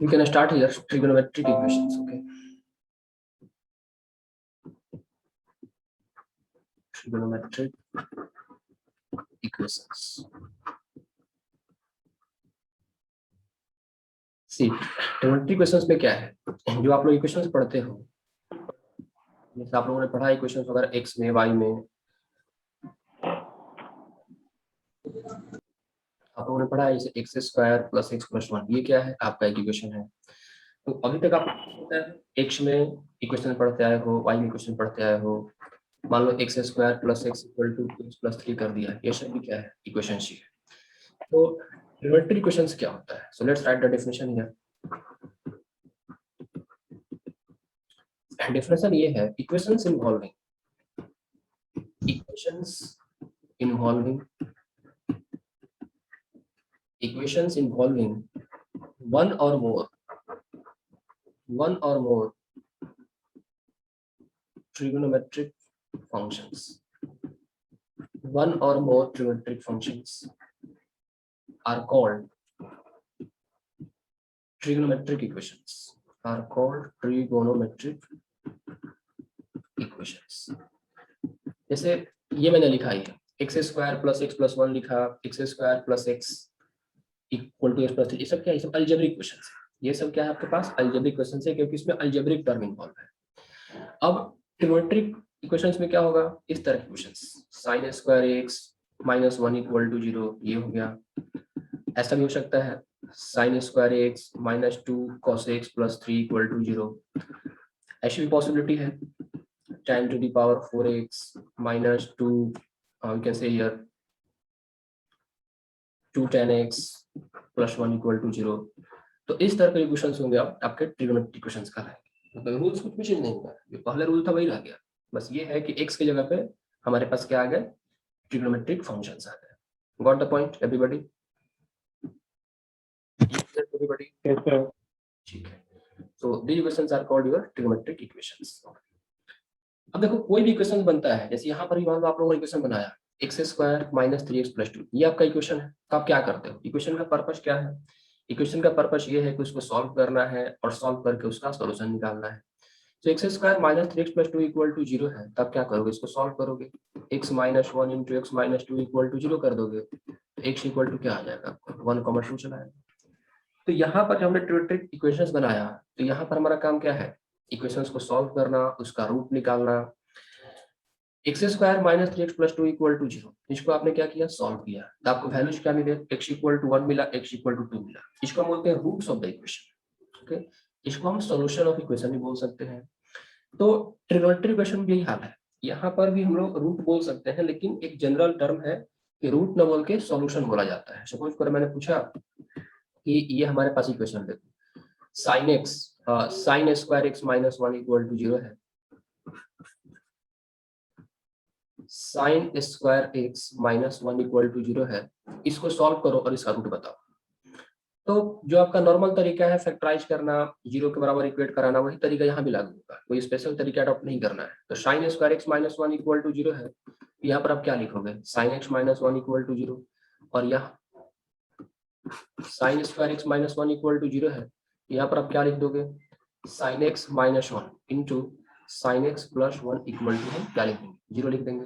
We can start here trigonometric equations. Okay, trigonometric equations. See, trigonometric equations में क्या है, जो आप लोग इक्वेशंस पढ़ते हो, जैसे आप लोगों ने पढ़ा इक्वेशंस वगैरह x में y में, आप लोगों ने पढ़ा है जैसे x square plus x plus one, ये क्या है आपका एक इक्वेशन है। तो अभी तक आप एक्स में इक्वेशन पढ़ते आए हो, वाई में इक्वेशन पढ़ते आए हो, मान लो x square plus x equal to x plus 3 कर दिया, ये सब भी क्या है, इक्वेशन ही है। तो ट्रिगोनोमेट्रिक इक्वेशंस क्या होता है, so let's write the definition here. Definition ये है, equations involving one or more trigonometric functions. One or more trigonometric functions are called trigonometric equations. जैसे ये मैंने लिखा है, x square plus x plus one लिखा, x square plus x equal to x plus 3, ये सब क्या है, ये सब अलजेब्रिक क्वेश्चन है। ये सब क्या है आपके पास, अलजेब्रिक क्वेश्चन है, क्योंकि इसमें अलजेब्रिक टर्म इन्वॉल्व है। अब ट्रिगोनोमेट्रिक इक्वेशंस में क्या होगा, इस तरह के questions, sin square x minus 1 equal to 0, ये हो गया। ऐसा भी हो सकता है sin square x minus 2 cos x plus 3 equal to 0। ऐसी भी पॉसिबिलिटी है tan to the power 4x minus 2, we can say here 2 tan x plus 1 equal to 0। तो इस तरह के इक्वेशंस होंगे आपके ट्रिगोनोमेट्रिक इक्वेशंस का है। मतलब रूल्स कुछ भी चेंज नहीं हुआ, जो पहले रूल था वही रह गया, बस ये है कि x की जगह पे हमारे पास क्या आ गए, ट्रिगोनोमेट्रिक फंक्शंस आ गए। Got the point everybody? Yes, sir. ठीक है, so these equations are called your trigonometric equations. अब देखो कोई भी इक्वेशन बनता है, जैसे यहाँ पर भी मान लो आप लोगों ने इक्वेशन बनाया x square minus 3x plus 2, ये आपका इक्वेशन है। तो आप क्या करते हो, इक्वेशन का पर्पस क्या है, इक्वेशन का पर्पस ये है कि उसको सॉल्व करना है और सॉल्व करके उसका सॉल्यूशन निकालना है। तो x square minus 3x plus 2 equal to 0 है, तब क्या करोगे, इसको सॉल्व करोगे, x minus 1 into x minus 2 equal to 0 कर दोगे, तो x इक्वल टू क्या आ जाएगा आपको 1 कॉमा 2 चला आएगा। तो यहाँ पर जब हमने ट्रिगोनोमेट्रिक इक्वेशंस बनाया, तो यहाँ पर हमारा काम क्या है, इक्वेशंस को सॉल्व करना, उसका रूट निकालना। X square minus 3x plus 2 equal to 0, इसको आपने क्या किया, सॉल्व किया, तो आपको वैल्यूज क्या मिले, x इक्वल टू 1 मिला, x इक्वल टू 2 मिला। इसको हम बोलते हैं roots of the equation. Okay, इसको हम सॉल्यूशन ऑफ इक्वेशन भी बोल सकते हैं। तो ट्रिगोनोमेट्रिक इक्वेशन भी यही हाल है, यहाँ पर भी हम लोग रूट बोल सकते हैं, लेकिन एक जनरल टर्म है कि रूट न बोल के सॉल्यूशन बोला जाता है। सपोज करो मैंने पूछा कि ये हमारे पास इक्वेशन देखो, sin x sin स्क्वायर x माइनस 1 इक्वल टू 0 है, sine square x minus 1 equal to 0 है, इसको सॉल्व करो और इसका रूट बताओ। तो जो आपका नॉर्मल तरीका है फैक्टराइज करना, 0 के बराबर इक्वेट कराना, वही तरीका यहाँ भी लागू होगा, कोई स्पेशल तरीका अडॉप्ट नहीं करना है। तो sine square x minus 1 equal to 0 है, यहाँ पर आप क्या लिखोगे, sine x minus 1 equal to 0, और यहाँ sine square x minus 1 equal to 0 है, यहाँ पर आप क्या लिख दोगे, sine x minus 1 into sine x plus 1 equal to हम क्या लिख देंगे, 0 लिख देंगे।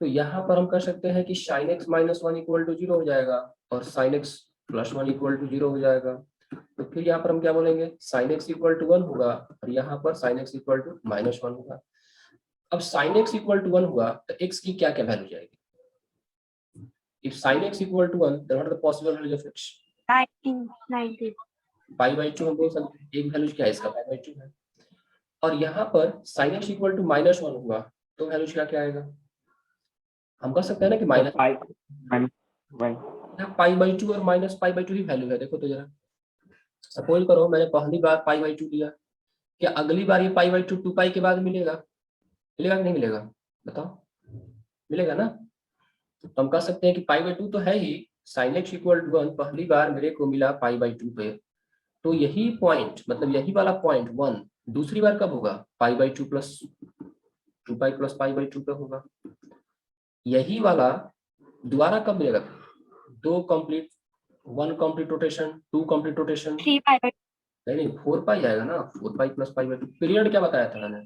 तो यहाँ पर हम कर सकते हैं कि sin x minus 1 equal to 0 हो जाएगा और sin x plus 1 equal to 0 हो जाएगा। तो फिर यहाँ पर हम क्या बोलेंगे, sin x इक्वल टू 1 होगा और यहाँ पर sin x equal to minus 1 होगा। अब sin x इक्वल टू 1 हुआ तो x की क्या क्या वैल्यू जाएगी, if sin x equal to 1 then what are the possible values of x, 90 pi by 2 हम बोल सकते हैं, एक वैल्यू क्या है इसका, पाई बाई 2 है। और यहाँ पर sin x equal to minus 1 हुआ तो वैल्यू क्या क्या आएगा, हम कह सकते हैं ना कि माइनस पाई बाई 2 और minus pi by 2 he value है। देखो तो जरा, सपोज करो मैंने पहली बार पाई बाई 2 लिया, क्या अगली बार ये पाई बाई 2 2 पाई के बाद मिलेगा, मिलेगा कि नहीं मिलेगा, बताओ, मिलेगा ना। तो हम कह सकते हैं कि पाई बाई 2 तो है ही, sin x इक्वल टू 1 पहली बार मेरे को मिला पाई बाई 2 पे, तो यही पॉइंट मतलब यही वाला पॉइंट 1 दूसरी बार कब होगा, पाई by 2 plus 2 pi plus pi by 2 पे होगा। यही वाला दोबारा कब मिलेगा, 2 complete, 1 complete rotation, 2 complete rotation, 3 pi by नहीं 4 पाई आएगा ना, 4 pi plus pi by 2। Period क्या बताया था मैंने,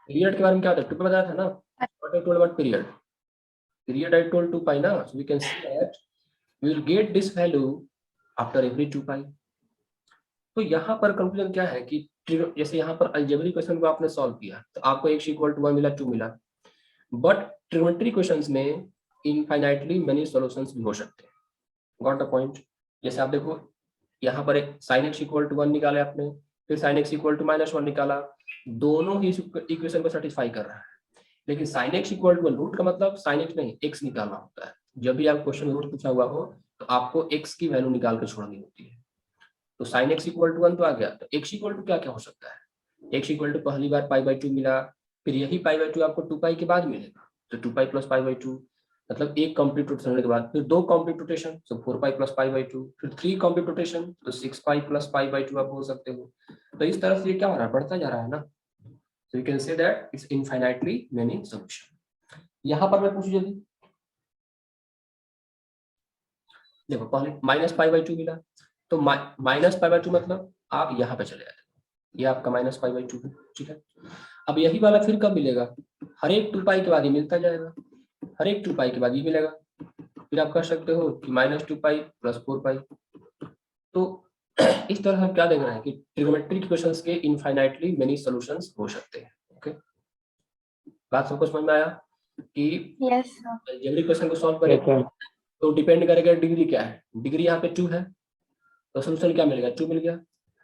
पीरियड के बारे में क्या बताया, 2 पाई बताया था ना, what I told about period, period I told 2 pi ना, so we can see that we will get this value after every 2 pi. तो यहाँ पर कंक्लूजन क्या है कि जैसे यहाँ पर अलजेब्रिक क्वेश्चन को आपने सॉल्व किया तो आपको x इक्वल टू 1 मिला, 2 मिला, बट ट्रिग्नोमेट्री क्वेश्चंस में इनफाइनाइटली मेनी सॉल्यूशंस भी हो सकते हैं। Got the point. जैसे आप देखो यहाँ पर एक sin x इक्वल टू 1 निकाले आपने, फिर sin x इक्वल टू -1 निकाला, दोनों ही इक्वेशन को सेटिस्फाई कर रहा है, लेकिन sin x equal to 1 root का मतलब sin x नहीं x निकालना होता है। जब भी आप क्वेश्चन रूट पूछा हुआ हो तो आपको x की वैल्यू निकाल कर छोड़नी होती है। तो sin x इक्वल टू 1 तो आ गया, तो x इक्वल टू क्या क्या हो सकता है, x इक्वल टू पहली बार π/2 मिला, फिर यही π/2 आपको 2 पाई के बाद मिलेगा, तो 2 पाई प्लस π/2 मतलब एक कंप्लीट रोटेशन होने के बाद फिर 2 कंप्लीट रोटेशन, तो 4 पाई प्लस π/2, फिर 3 कंप्लीट रोटेशन, तो 6 पाई प्लस π/2 आप बोल सकते हो। तो इस तरह से ये क्या हो रहा है, बढ़ता जा रहा है ना, so you can say that it's infinitely many solution। यहाँ पर मैं पूछू जल्दी, देखो पहले -π/2 मिला, तो -π/2 मतलब आप यहाँ पे चले जाते, ये आपका -π/2 है, ठीक है। अब यही वाला फिर कब मिलेगा, हर एक 2 पाई के बाद ये मिलता जाएगा, हर एक 2 पाई के बाद ये मिलेगा, फिर आप कह सकते हो कि -2 पाई प्लस 4 पाई। तो इस तरह हम क्या देख रहे हैं कि ट्रिग्नोमेट्रिक क्वेश्चंस के इनफाइनाइटली मेनी सॉल्यूशंस हो सकते हैं। ओके, बात सबको समझ में आया कि Yes, sir. अलजेब्रिक क्वेश्चन को सॉल्व करें तो डिपेंड करेगा डिग्री क्या है, डिग्री यहाँ पे 2 है तो सोल्यूशन क्या मिलेगा, 2 मिल गया।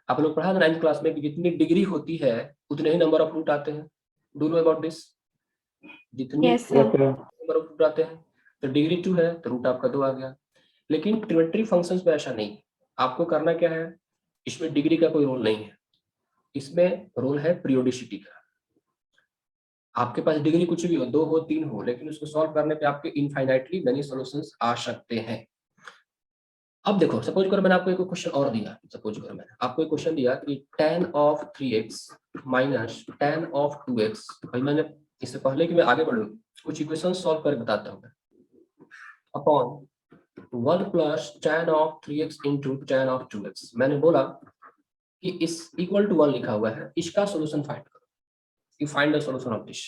आप लोग पढ़ा था 9th क्लास में कि जितनी डिग्री होती है उतने ही नंबर ऑफ रूट आते हैं, डू नो अबाउट दिस, जितनी Yes, sir. Number of root आते हैं, तो डिग्री 2 है तो रूट आपका 2 आ गया। लेकिन ट्रिग्नोमेट्री फंक्शंस में ऐसा नहीं, आपको करना क्या है, इसमें डिग्री का कोई रोल नहीं है, इसमें रोल है पीरियोडिसिटी का। आपके पास डिग्री कुछ भी हो, 2 हो 3 हो, लेकिन उसको सॉल्व करने पे आपके इनफाइनाइटली मेनी सॉल्यूशंस आ सकते हैं। अब देखो सपोज करो मैंने आपको एक क्वेश्चन और दिया, सपोज करो मैंने आपको एक क्वेश्चन दिया कि tan of 3x minus tan of 2x, भाई मैंने इससे पहले कि मैं आगे बढ़ूं कुछ इक्वेशन सॉल्व करके बताता हूं मैं, upon 1 plus tan of 3x into tan of 2x, मैंने बोला कि इस इक्वल टू 1 लिखा हुआ है, इसका सोल्यूशन फाइंड करो, you find the solution of this.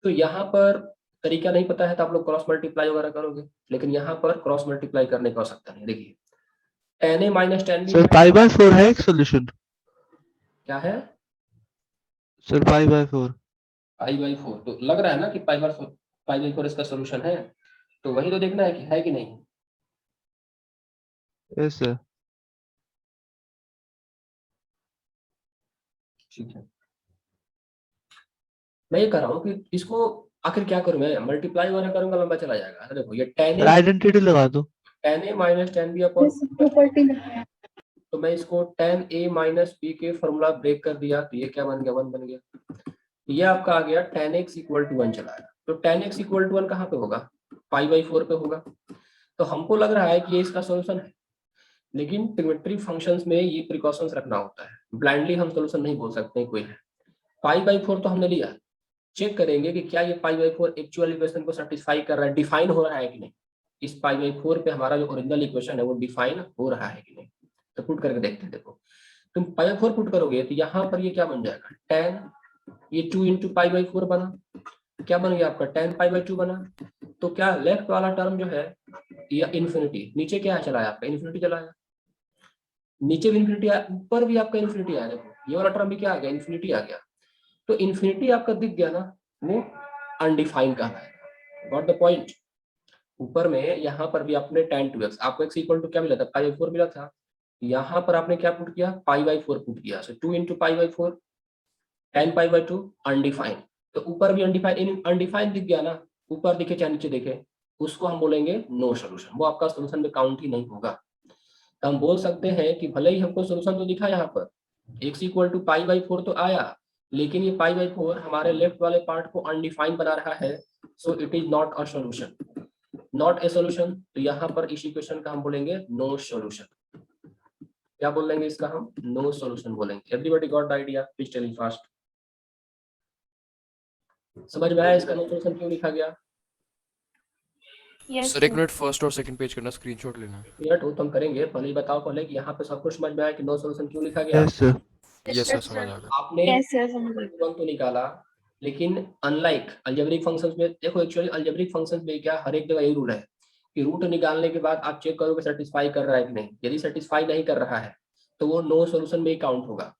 तो यहाँ पर तरीका नहीं पता है तो आप लोग क्रॉस मल्टीप्लाई वगैरह करोगे, लेकिन यहाँ पर क्रॉस मल्टीप्लाई करने की आवश्यकता नहीं। देखिए tan a minus tan b sir π/4 है एक सॉल्यूशन, क्या है, सर π/4। π/4, तो लग रहा है ना कि π/4 इसका सोल्यूशन है, तो वही तो देखना है कि है कि नहीं। Yes sir. ठीक है, मैं ये कर रहा हूँ कि इसको आखिर क्या करूँ मैं, मल्टीप्लाई वगैरह करूंगा लंबा चला जाएगा। तो देखो ये आइडेंटिटी लगा दो। tan a minus tan b upon, तो मैं इसको tan a माइनस b के फॉर्मूला ब्रेक कर दिया, तो ये क्या बन गया, 1 बन गया। ये आपका आ गया tan x इक्वल टू 1 चला आया, तो tan x इक्वल टू 1 कहाँ पे होगा, π/4 पे होगा। तो हमको लग रहा है कि ये इसका सोल्यूशन है, लेकिन ट्रिग्नोमेट्री फंक्शंस में ये प्रिकॉशंस रखना होता है, ब्लाइंडली हम सोल्यूशन नहीं बोल सकते कोई है। π/4 तो हमने लिया, चेक करेंगे कि क्या ये π/4 एक्चुअल इक्वेशन को सेटिस्फाई कर रहा है, डिफाइन हो रहा है कि नहीं, इस π/4 पे हमारा जो ओरिजिनल इक्वेशन है वो डिफाइन हो रहा है कि नहीं। तो पुट करके देखते हैं, देखो तुम π/4 पुट करोगे तो यहाँ पर ये क्या बन जाएगा, tan, ये 2 इंटू π/4 बना, क्या बन गया आपका tan π/2 बना। तो क्या लेफ्ट वाला टर्म जो है ये इन्फिनिटी, नीचे क्या है चला आपका इन्फिनिटी चला आया, नीचे भी इन्फिनिटी आया, ऊपर भी आपका इन्फिनिटी आया, देखो ये वाला टर्म भी क्या आ गया, इन्फिनिटी आ गया। तो इन्फिनिटी आपका दिख गया ना, वो अनडिफाइंड कहलाएगा। Got the point. ऊपर में यहाँ पर भी आपने tan 2x, आपको x इक्वल टू क्या मिला था, π/4 मिला था, यहाँ पर आपने क्या पुट किया, π/4 पुट किया, सो 2 इंटू π/4 tan π/2 अनडिफाइंड, तो ऊपर भी अनडिफाइंड, अनडिफाइंड दिख गया ना, ऊपर दिखे चाहे नीचे दिखे, उसको हम बोलेंगे नो सोल्यूशन, वो आपका सोल्यूशन में काउंट ही नहीं होगा। तो हम बोल सकते हैं कि भले ही हमको सोल्यूशन तो दिखा यहाँ पर x इक्वल टू π/4 तो आया, लेकिन ये π/4 हमारे लेफ्ट वाले पार्ट को अनडिफाइंड बना रहा है, so it is not a solution, not a solution. तो यहाँ पर इस इक्वेशन का हम बोलेंगे नो सोल्यूशन, क्या बोलेंगे इसका हम, नो सोल्यूशन बोलेंगे। Everybody got the idea, please tell me fast. समझ में आया इसका नो सोल्यूशन क्यों लिखा गया, Yes, सर एक sir. मिनट फर्स्ट और सेकंड पेज करना स्क्रीनशॉट लेना है। मिनट वो तो हम करेंगे, पहले ये बताओ पहले कि यहाँ पे सब कुछ समझ में आया कि नो सॉल्यूशन क्यों लिखा गया। Yes sir. यस सर समझ आ गया। आपने Yes, sir. समझ गई. वन तो निकाला, लेकिन अनलाइक अलजेब्रिक फंक्शंस में देखो, एक्चुअली अलजेब्रिक फंक्शंस में क्या हर एक जगह यही रूल है कि रूट निकालने के बाद आप चेक करोगे सेटिस्फाई कर रहा है कि नहीं। यदि सेटिस्फाई नहीं कर रहा है तो वो नो सॉल्यूशन में ही काउंट होगा,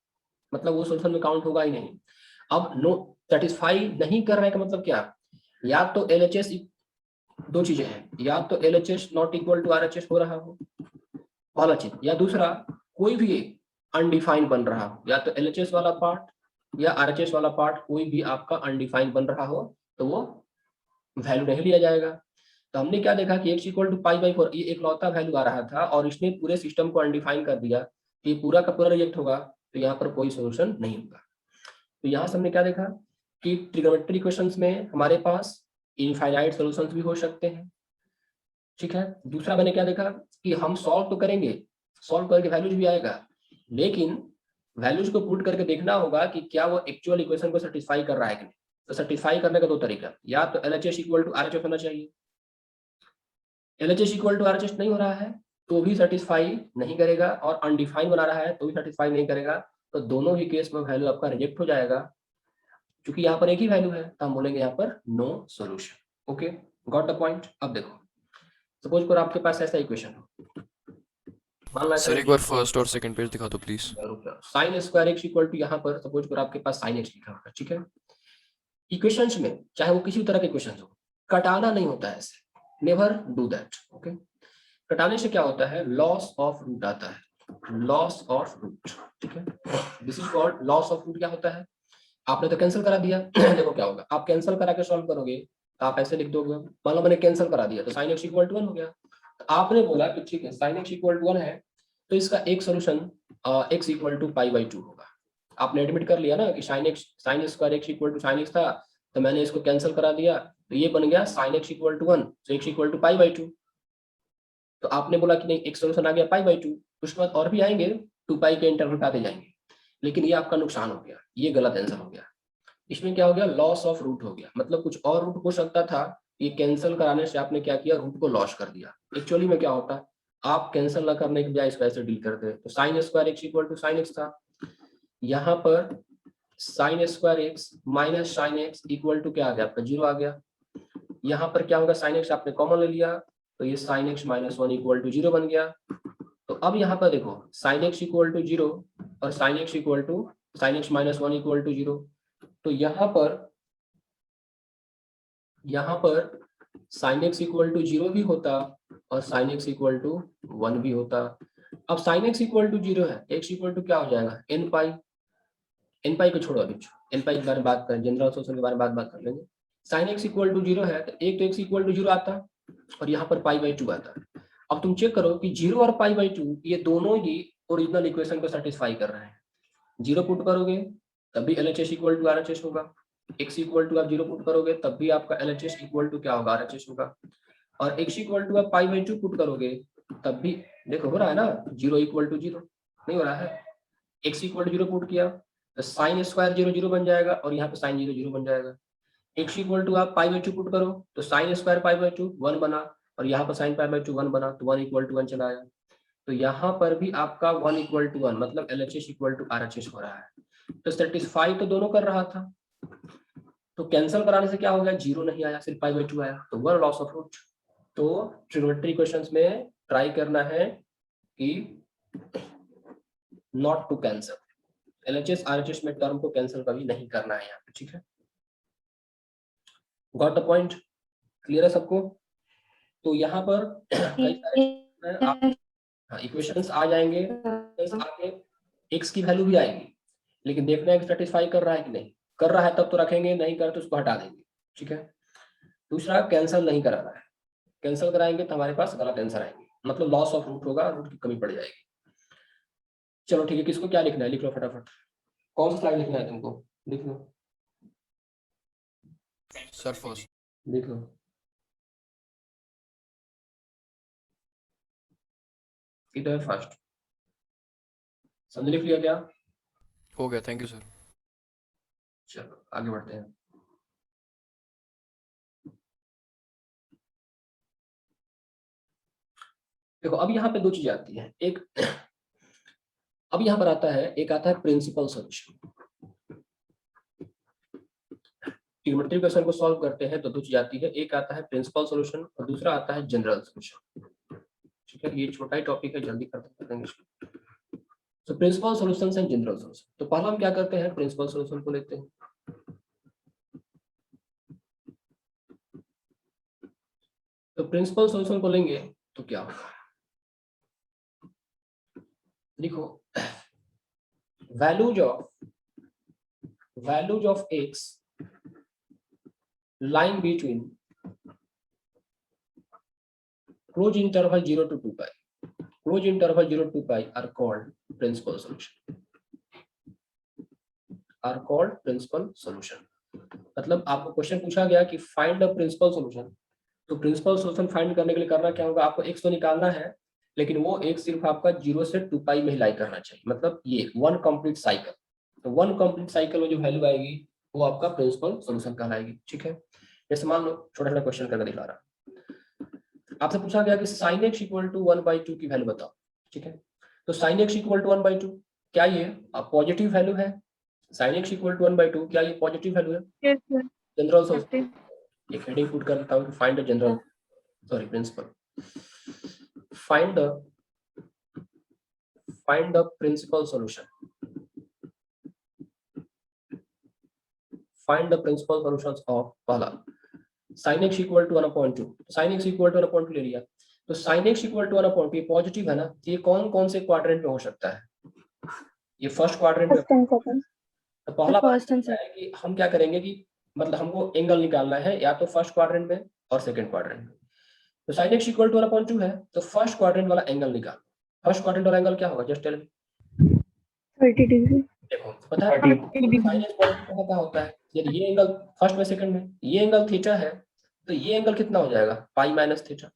मतलब वो सॉल्यूशन में काउंट होगा ही नहीं। अब नो सेटिस्फाई नहीं कर रहे का मतलब क्या, या तो एलएचएस, दो चीजें हैं, या तो LHS not equal to RHS हो रहा हो, पहला चीज, या दूसरा कोई भी अनडिफाइंड बन रहा हो, या तो एलएचएस वाला पार्ट या आरएचएस वाला पार्ट कोई भी आपका अनडिफाइंड बन रहा हो तो वो वैल्यू नहीं लिया जाएगा। तो हमने क्या देखा कि x equal to pi by 4 ये एक लौता वैल्यू आ रहा था और इसने पूरे सिस्टम को अनडिफाइन कर दिया, ये पूरा का पूरा रिजेक्ट होगा, तो यहाँ पर कोई सोल्यूशन नहीं होगा। तो यहाँ से हमने क्या देखा कि ट्रिग्नोमेट्री इक्वेशंस में हमारे पास इनफाइनाइट सॉल्यूशंस भी हो सकते हैं, ठीक है। दूसरा मैंने क्या देखा कि हम सॉल्व तो करेंगे, सॉल्व करके वैल्यूज भी आएगा, लेकिन वैल्यूज को पुट करके देखना होगा कि क्या वो एक्चुअल इक्वेशन को सेटिस्फाई कर रहा है कि नहीं। तो सेटिस्फाई करने का दो तरीका, या तो एलएचएस इक्वल टू आरएचएस होना चाहिए, एलएचएस इक्वल टू आरएचएस नहीं हो रहा है तो भी सेटिस्फाई नहीं करेगा, और अनडिफाइंड बना रहा है तो भी सेटिस्फाई नहीं करेगा, तो दोनों ही केस में वैल्यू आपका रिजेक्ट हो जाएगा। क्योंकि यहाँ पर एक ही वैल्यू है तो हम बोलेंगे यहाँ पर no solution. Okay, got the point. अब देखो, सपोज करो आपके पास ऐसा इक्वेशन हो, मान लो सर एक बार फर्स्ट और सेकंड पेज दिखा दो please. Sine square x equal to, यहाँ पर सपोज करो आपके पास साइन एक्स लिखा होगा, ठीक है। इक्वेशंस में चाहे वो किसी तरह के इक्वेशंस हो, कटाना नहीं होता है ऐसे, नेवर डू दैट। ओके, कटाने से क्या होता है, लॉस ऑफ रूट आता है, लॉस ऑफ रूट, ठीक है। This is called loss of root. क्या होता है, आपने तो कैंसिल करा दिया देखो क्या होगा, आप कैंसिल करा के सॉल्व करोगे तो आप ऐसे लिख दोगे, मान लो मैंने कैंसिल करा दिया तो साइन एक्स इक्वल टू 1 हो गया। तो आपने बोला कि ठीक है साइन एक्स इक्वल टू 1 है तो इसका एक solution x equal to pi by 2 होगा। आपने एडमिट कर लिया ना कि sine square x equal to sine x था, तो मैंने इसको कैंसिल करा दिया तो ये बन गया साइन एक्स इक्वल टू 1, तो x equal to pi by 2। तो आपने बोला कि नहीं एक सोल्यूशन आ गया पाई बाई 2, उसके बाद और भी आएंगे 2 पाई के इंटरवल आते जाएंगे, लेकिन ये आपका नुकसान हो गया, ये गलत आंसर हो गया। इसमें क्या हो गया, लॉस ऑफ रूट हो गया, मतलब कुछ और रूट हो सकता था, ये कैंसिल कराने से आपने क्या किया, रूट को लॉस कर दिया। एक्चुअली में क्या होता, आप कैंसिल ना करने के बजाय इसको ऐसे डील करते, तो sine square x equal to sine x था, यहाँ पर sine square x minus sine x equal to क्या आ गया आपका 0 आ गया। यहाँ पर क्या होगा, साइन एक्स आपने कॉमन ले लिया तो ये sine x minus 1 equal to 0 बन गया। तो अब यहाँ पर देखो साइन एक्स इक्वल टू 0 और sine x equal to sine x minus 1 equal to 0, तो यहाँ पर साइन एक्स इक्वल टू 0 भी होता और साइन एक्स इक्वल टू 1 भी होता। अब साइन एक्स इक्वल टू 0 है, एक्स इक्वल टू क्या हो जाएगा एन पाई, एन पाई को छोड़ो अभी, एन पाई के बारे में बात करें, जनरल सोल्यूशन के बारे में बात कर लेंगे। साइन एक्स इक्वल टू 0 है तो एक तो एक्स इक्वल टू 0 आता और यहाँ पर पाई बाई 2 आता। अब तुम चेक करो कि 0 और पाई बाई 2 ये दोनों ही ओरिजिनल इक्वेशन को सेटिस्फाई कर रहे हैं। 0 पुट करोगे तब भी LHS इक्वल टू RHS होगा, x इक्वल टू आप 0 पुट करोगे तब भी आपका LHS इक्वल टू क्या होगा, RHS होगा, और x इक्वल टू आप पाई बाई 2 पुट करोगे तब भी देखो हो रहा है ना, 0 इक्वल टू 0 नहीं हो रहा है, x इक्वल टू 0 पुट किया तो साइन स्क्वायर 0 0 बन जाएगा और यहाँ पे साइन 0 0 बन जाएगा। x इक्वल टू आप पाई बाई 2 पुट करो तो साइन स्क्वायर पाई बाई 2 1 बना और यहाँ पर साइन पाई बाई 2 1 बना, तो 1 इक्वल टू 1 चला आया। तो यहाँ पर भी आपका 1 इक्वल टू 1 मतलब LHS इक्वल टू RHS हो रहा है। तो सेटिस्फाई तो दोनों कर रहा था, तो कैंसिल कराने से क्या हो गया, 0 नहीं आया, सिर्फ पाई बाई 2 आया, तो 1 लॉस ऑफ रूट। तो ट्रिग्नोमेट्री क्वेश्चंस में ट्राई करना है कि not to cancel, LHS RHS में टर्म को कैंसिल कभी नहीं करना है यहाँ पे, ठीक है। गॉट द पॉइंट, क्लियर है सबको। तो यहाँ पर कई सारे इक्वेशंस आ जाएंगे, आगे x की वैल्यू भी आएगी, लेकिन देखना है कि सेटिस्फाई कर रहा है कि नहीं, कर रहा है तब तो रखेंगे, नहीं कर तो उसको हटा देंगे, ठीक है। दूसरा कैंसिल नहीं कराना है, कैंसिल कराएंगे तो हमारे पास गलत आंसर आएंगे, मतलब लॉस ऑफ रूट होगा, रूट की कमी पड़ जाएगी। चलो ठीक है, किसको क्या लिखना है लिख लो फटाफट, कौन सा स्लाइड लिखना है तुमको, लिख लो सर फर्स्ट। लिख लो, इधर फर्स्ट, समझ लिख लिया क्या, हो गया, थैंक यू सर। चलो आगे बढ़ते हैं। देखो अब यहाँ पे दो चीजें आती हैं, एक अब यहाँ पर आता है, एक आता है प्रिंसिपल सॉल्यूशन। ट्रिग्नोमेट्री क्वेश्चन को सॉल्व करते हैं तो दो चीज आती है, एक आता है प्रिंसिपल सॉल्यूशन और दूसरा आता है जनरल सॉल्यूशन। ठीक है, ये छोटा ही टॉपिक है, जल्दी खत्म कर देंगे इसको। तो principal solutions and general solution. तो पहला हम क्या करते हैं, प्रिंसिपल सॉल्यूशन को लेते हैं। तो प्रिंसिपल सॉल्यूशन को लेंगे तो क्या होगा, देखो values of x lying between closed interval 0 to 2 pi, closed interval 0 to 2 pi are called principal solution, are called principal solution। मतलब आपको क्वेश्चन पूछा गया कि फाइंड द प्रिंसिपल सॉल्यूशन, तो प्रिंसिपल सॉल्यूशन फाइंड करने के लिए करना क्या होगा, आपको x तो निकालना है, लेकिन वो x सिर्फ आपका 0 से 2 पाई में ही लाई करना चाहिए, मतलब ये वन कंप्लीट साइकिल। तो वन कंप्लीट साइकिल में जो वैल्यू आएगी वो आपका प्रिंसिपल सॉल्यूशन कहलाएगी। ठीक है, जैसे मान लो छोटा छोटा क्वेश्चन करके दिखा रहा, आपसे पूछा गया कि sin x इक्वल टू 1/2 की वैल्यू बताओ। ठीक है, तो sin x इक्वल टू 1/2, क्या ये पॉजिटिव वैल्यू है? sin x इक्वल टू 1/2, क्या ये पॉजिटिव वैल्यू है? Yes, sir. General solution, Positive. एक हेडिंग पुट कर देता हूं कि find the general, sorry principal, find the principal solution, find the principal solutions of पहला sin x equal to 1/2, sin x equal to 1/2 ले लिया, तो sin x इक्वल टू 1/2 ये पॉजिटिव है ना, ये कौन कौन से क्वाड्रेंट में हो सकता है? ये फर्स्ट क्वाड्रेंट में। First and second. तो पहला First and है कि हम क्या करेंगे कि मतलब हमको एंगल निकालना है या तो फर्स्ट क्वाड्रेंट में और सेकंड क्वाड्रेंट में। तो sin x इक्वल टू 1/2 है, तो फर्स्ट क्वाड्रेंट वाला एंगल निकालो। फर्स्ट क्वाड्रेंट वाला एंगल क्या होगा, जस्ट टेल मी। 30 degree. देखो पता है sin x पॉजिटिव क्या होता है, यदि ये एंगल फर्स्ट में सेकंड में ये एंगल थीटा है, तो ये एंगल कितना हो जाएगा, पाई माइनस थीटा।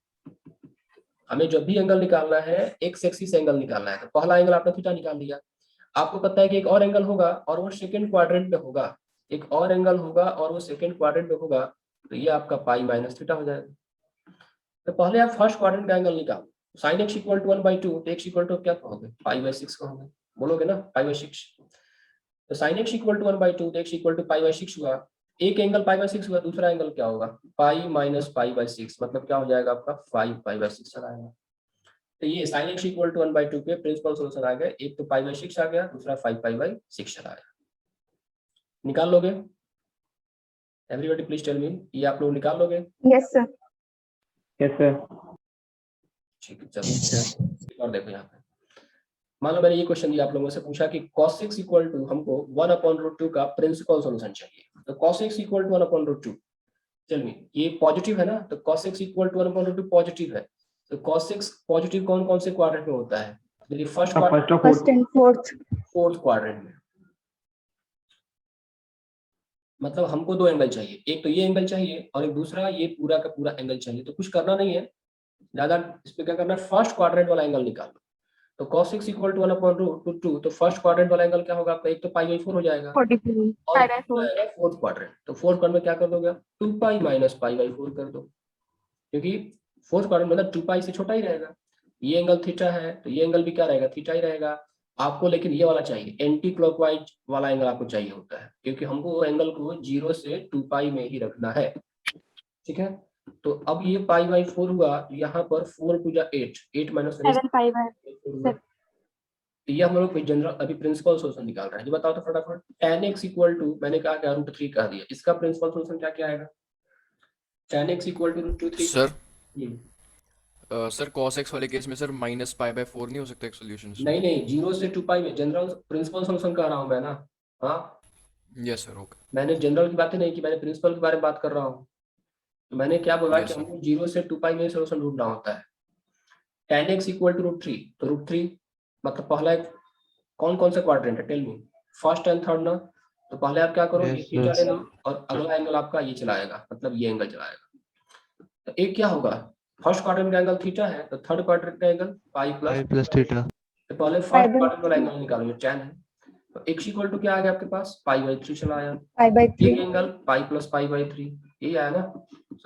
हमें जब भी एंगल निकालना है एक्स एक्सिस एंगल निकालना है, तो पहला एंगल आपने थीटा निकाल लिया, आपको पता है कि एक और एंगल होगा और वो सेकंड क्वाड्रेंट में होगा, एक और एंगल होगा और वो सेकंड क्वाड्रेंट में होगा, तो ये आपका पाई माइनस थीटा हो जाएगा। तो पहले आप फर्स्ट क्वाड्रेंट का एंगल निकालो, sin x इक्वल टू 1/2, तो x इक्वल टू क्या कहोगे, पाई/6 कहोगे, बोलोगे ना पाई/6। तो sin x इक्वल टू 1/2, तो x इक्वल टू पाई/6 हुआ, एक एंगल पाई/6 हुआ, दूसरा एंगल क्या होगा, पाई माइनस पाई/6, मतलब क्या हो जाएगा आपका 5 पाई/6 चला आएगा। तो ये sin x इक्वल टू 1/2 के प्रिंसिपल सॉल्यूशन आ गए, एक तो पाई/6 आ गया, दूसरा 5 पाई/6 चला आया। निकाल लोगे एवरीबॉडी, प्लीज टेल मी, ये आप लोग निकाल लोगे? Yes, sir. Yes, sir. ठीक है, चलो और देखो यहाँ पे, मान लो मैंने ये क्वेश्चन दिया आप लोगों से, पूछा कि cos x इक्वल टू हमको 1/√2 का प्रिंसिपल सॉल्यूशन चाहिए, तो cos x इक्वल टू 1/√2, चल मी ये पॉजिटिव है ना, तो cos x equal to 1/√2 positive है, तो cos x पॉजिटिव कौन कौन से क्वाड्रेंट में होता है, यदि first First of First and fourth. Fourth quadrant में, मतलब हमको दो एंगल चाहिए, एक तो ये एंगल चाहिए और एक दूसरा ये पूरा का पूरा एंगल चाहिए। तो कुछ करना नहीं है ज्यादा, इस पे क्या करना है, फर्स्ट क्वाड्रेंट वाला एंगल निकालो। तो cos x इक्वल टू 1/√2, तो फर्स्ट क्वाड्रेंट वाला एंगल क्या होगा आपका, एक तो पाई/4 हो जाएगा 44. और Pi/4. फोर्थ क्वाड्रेंट, तो फोर्थ क्वाड्रेंट में क्या कर दोगे, 2 पाई माइनस पाई/4 कर दो, क्योंकि फोर्थ क्वाड्रेंट मतलब 2 पाई से छोटा ही रहेगा। ये एंगल थीटा है, तो ये एंगल भी क्या रहेगा, थीटा ही रहेगा आपको, लेकिन ये वाला चाहिए, एंटी क्लॉकवाइज वाला एंगल आपको चाहिए होता है, क्योंकि हमको एंगल को 0 से 2 पाई में ही रखना है। ठीक है, तो अब ये पाई/4 हुआ, यहाँ पर 4 × 8 माइनस 7 pi/7. तो ये हम लोग जनरल अभी प्रिंसिपल सॉल्यूशन निकाल रहे हैं, ये बताओ तो फटाफट। tan x इक्वल टू, मैंने कहा क्या √3 कह दिया, इसका प्रिंसिपल सॉल्यूशन क्या क्या आएगा, tan x equal to √3। Sir sir cos x वाले केस में सर -पाई/4 नहीं हो सकता एक सॉल्यूशन? नहीं नहीं, 0 से 2 पाई में जनरल प्रिंसिपल सॉल्यूशन कह रहा हूँ मैं ना। हाँ यस सर, ओके। मैंने जनरल की बातें नहीं की, मैंने प्रिंसिपल के बारे में बात कर रहा हूँ। तो मैंने क्या बोला Yes, कि sir. हमको 0 से 2 पाई में सॉल्यूशन ढूंढना होता है। tan x इक्वल टू √3, तो √3 मतलब पहला एक कौन कौन सा क्वाड्रेंट है, tell me, first and third ना, तो पहले आप क्या करो, Yes, ये थीटा yes. लेना और अगला एंगल आपका ये चलाएगा, मतलब ये एंगल चलाएगा। तो एक क्या होगा, फर्स्ट क्वाड्रेंट का एंगल थीटा है, तो थर्ड क्वाड्रेंट का angle pi pi plus plus theta. तो पहले फर्स्ट क्वाड्रेंट वाला एंगल निकालो, ये tan है, तो x इक्वल टू क्या आ गया आपके पास, पाई/3 चला आया, Pi/3. एक एंगल पाई प्लस पाई/3, ये आया ना।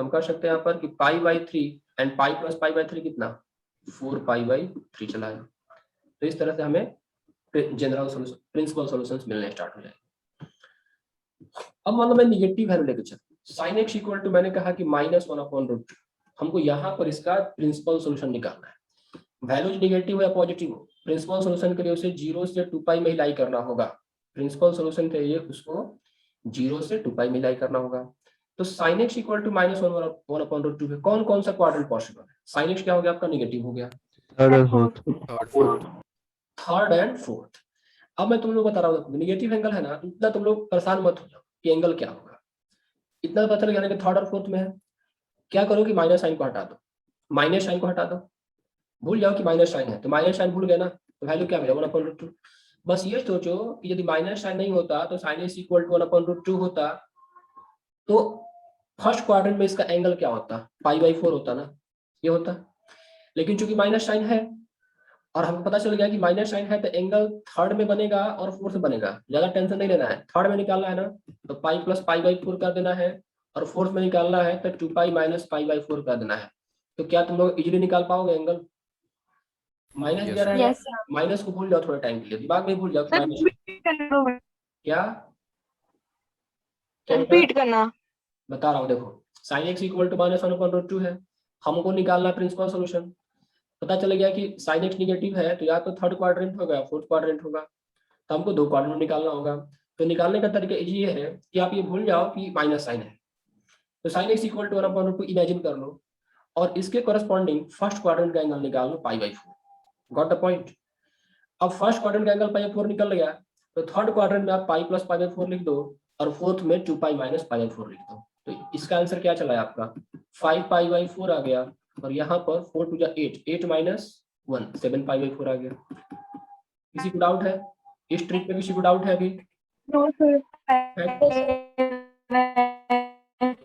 हम कर सकते हैं यहाँ पर कि पाई/3 एंड पाई प्लस पाई/3 कितना 4π/3 चला है। तो इस तरह से हमें जनरल सोल्यूशन, प्रिंसिपल सॉल्यूशंस मिलने स्टार्ट हो जाएंगे। अब मान लो मैं निगेटिव वैल्यू लेकर चलूं, sin x इक्वल टू मैंने कहा कि -1/√2, हमको यहाँ पर इसका प्रिंसिपल सॉल्यूशन निकालना है। वैल्यूज निगेटिव हो या पॉजिटिव हो, प्रिंसिपल सॉल्यूशन के लिए उसे 0 से 2π में लाई करना होगा। प्रिंसिपल सॉल्यूशन के लिए उसको 0 से 2π में लाई करना होगा। तो sin x इक्वल टू -1/√2 है। कौन कौन सा क्वाड्रेंट पॉसिबल है? sin x क्या हो गया आपका? निगेटिव हो गया। थर्ड और fourth. Third fourth. Third and fourth. अब मैं तुम लोग बता रहा हूँ, निगेटिव एंगल है ना, इतना तुम लोग परेशान मत हो जाओ कि एंगल क्या होगा। इतना पता लग जाना कि थर्ड और फोर्थ में है। क्या करो कि माइनस साइन को हटा दो, माइनस साइन को हटा दो, भूल जाओ कि माइनस साइन है। तो माइनस साइन भूल गए ना, तो वैल्यू क्या मिला? 1/√2। बस ये सोचो कि यदि माइनस साइन नहीं होता तो sin x इक्वल टू 1/√2 होता, तो फर्स्ट क्वाड्रेंट में इसका एंगल क्या होता? π/4 होता ना, ये होता। लेकिन चूंकि माइनस साइन है और हमको पता चल गया कि माइनस साइन है, तो एंगल थर्ड में बनेगा और फोर्थ में बनेगा। ज्यादा टेंशन नहीं लेना है, थर्ड में निकालना है ना, तो π + π/4 कर देना है, और फोर्थ में निकालना है तो 2π - π/4 कर देना है। तो क्या तुम लोग इजीली निकाल पाओगे एंगल? माइनस Yes, दिया sir. रहेगा, Yes, sir. माइनस को भूल जाओ थोड़े टाइम के लिए, दिमाग में भूल जाओ कि माइनस क्या क्या बेटा? रिपीट करना। बता रहा हूँ, देखो sin x इक्वल टू -1/√2 है, हमको निकालना प्रिंसिपल सॉल्यूशन। पता चल गया कि sin x निगेटिव है, तो या तो थर्ड क्वाड्रेंट होगा, फोर्थ क्वाड्रेंट होगा, तो हमको दो क्वाड्रेंट निकालना होगा। तो निकालने का तरीका ये है कि आप ये भूल जाओ कि माइनस साइन है। तो sin x equal to 1/√2 imagine कर लो, और इसके करस्पॉन्डिंग फर्स्ट क्वाड्रेंट का एंगल निकाल लो π/4। Got the point? अब फर्स्ट क्वाड्रेंट का एंगल π/4 निकल गया, तो थर्ड क्वाड्रेंट में आप π + π/4 लिख दो, और फोर्थ में 2π - π/4 लिख दो। तो इसका आंसर क्या चला है आपका? 5π/4 आ गया, और यहाँ पर 4 × 2 = 8, 8 - 1 7π/4 आ गया। किसी को डाउट है इस ट्रिक पे? किसी को डाउट है अभी? No, sir.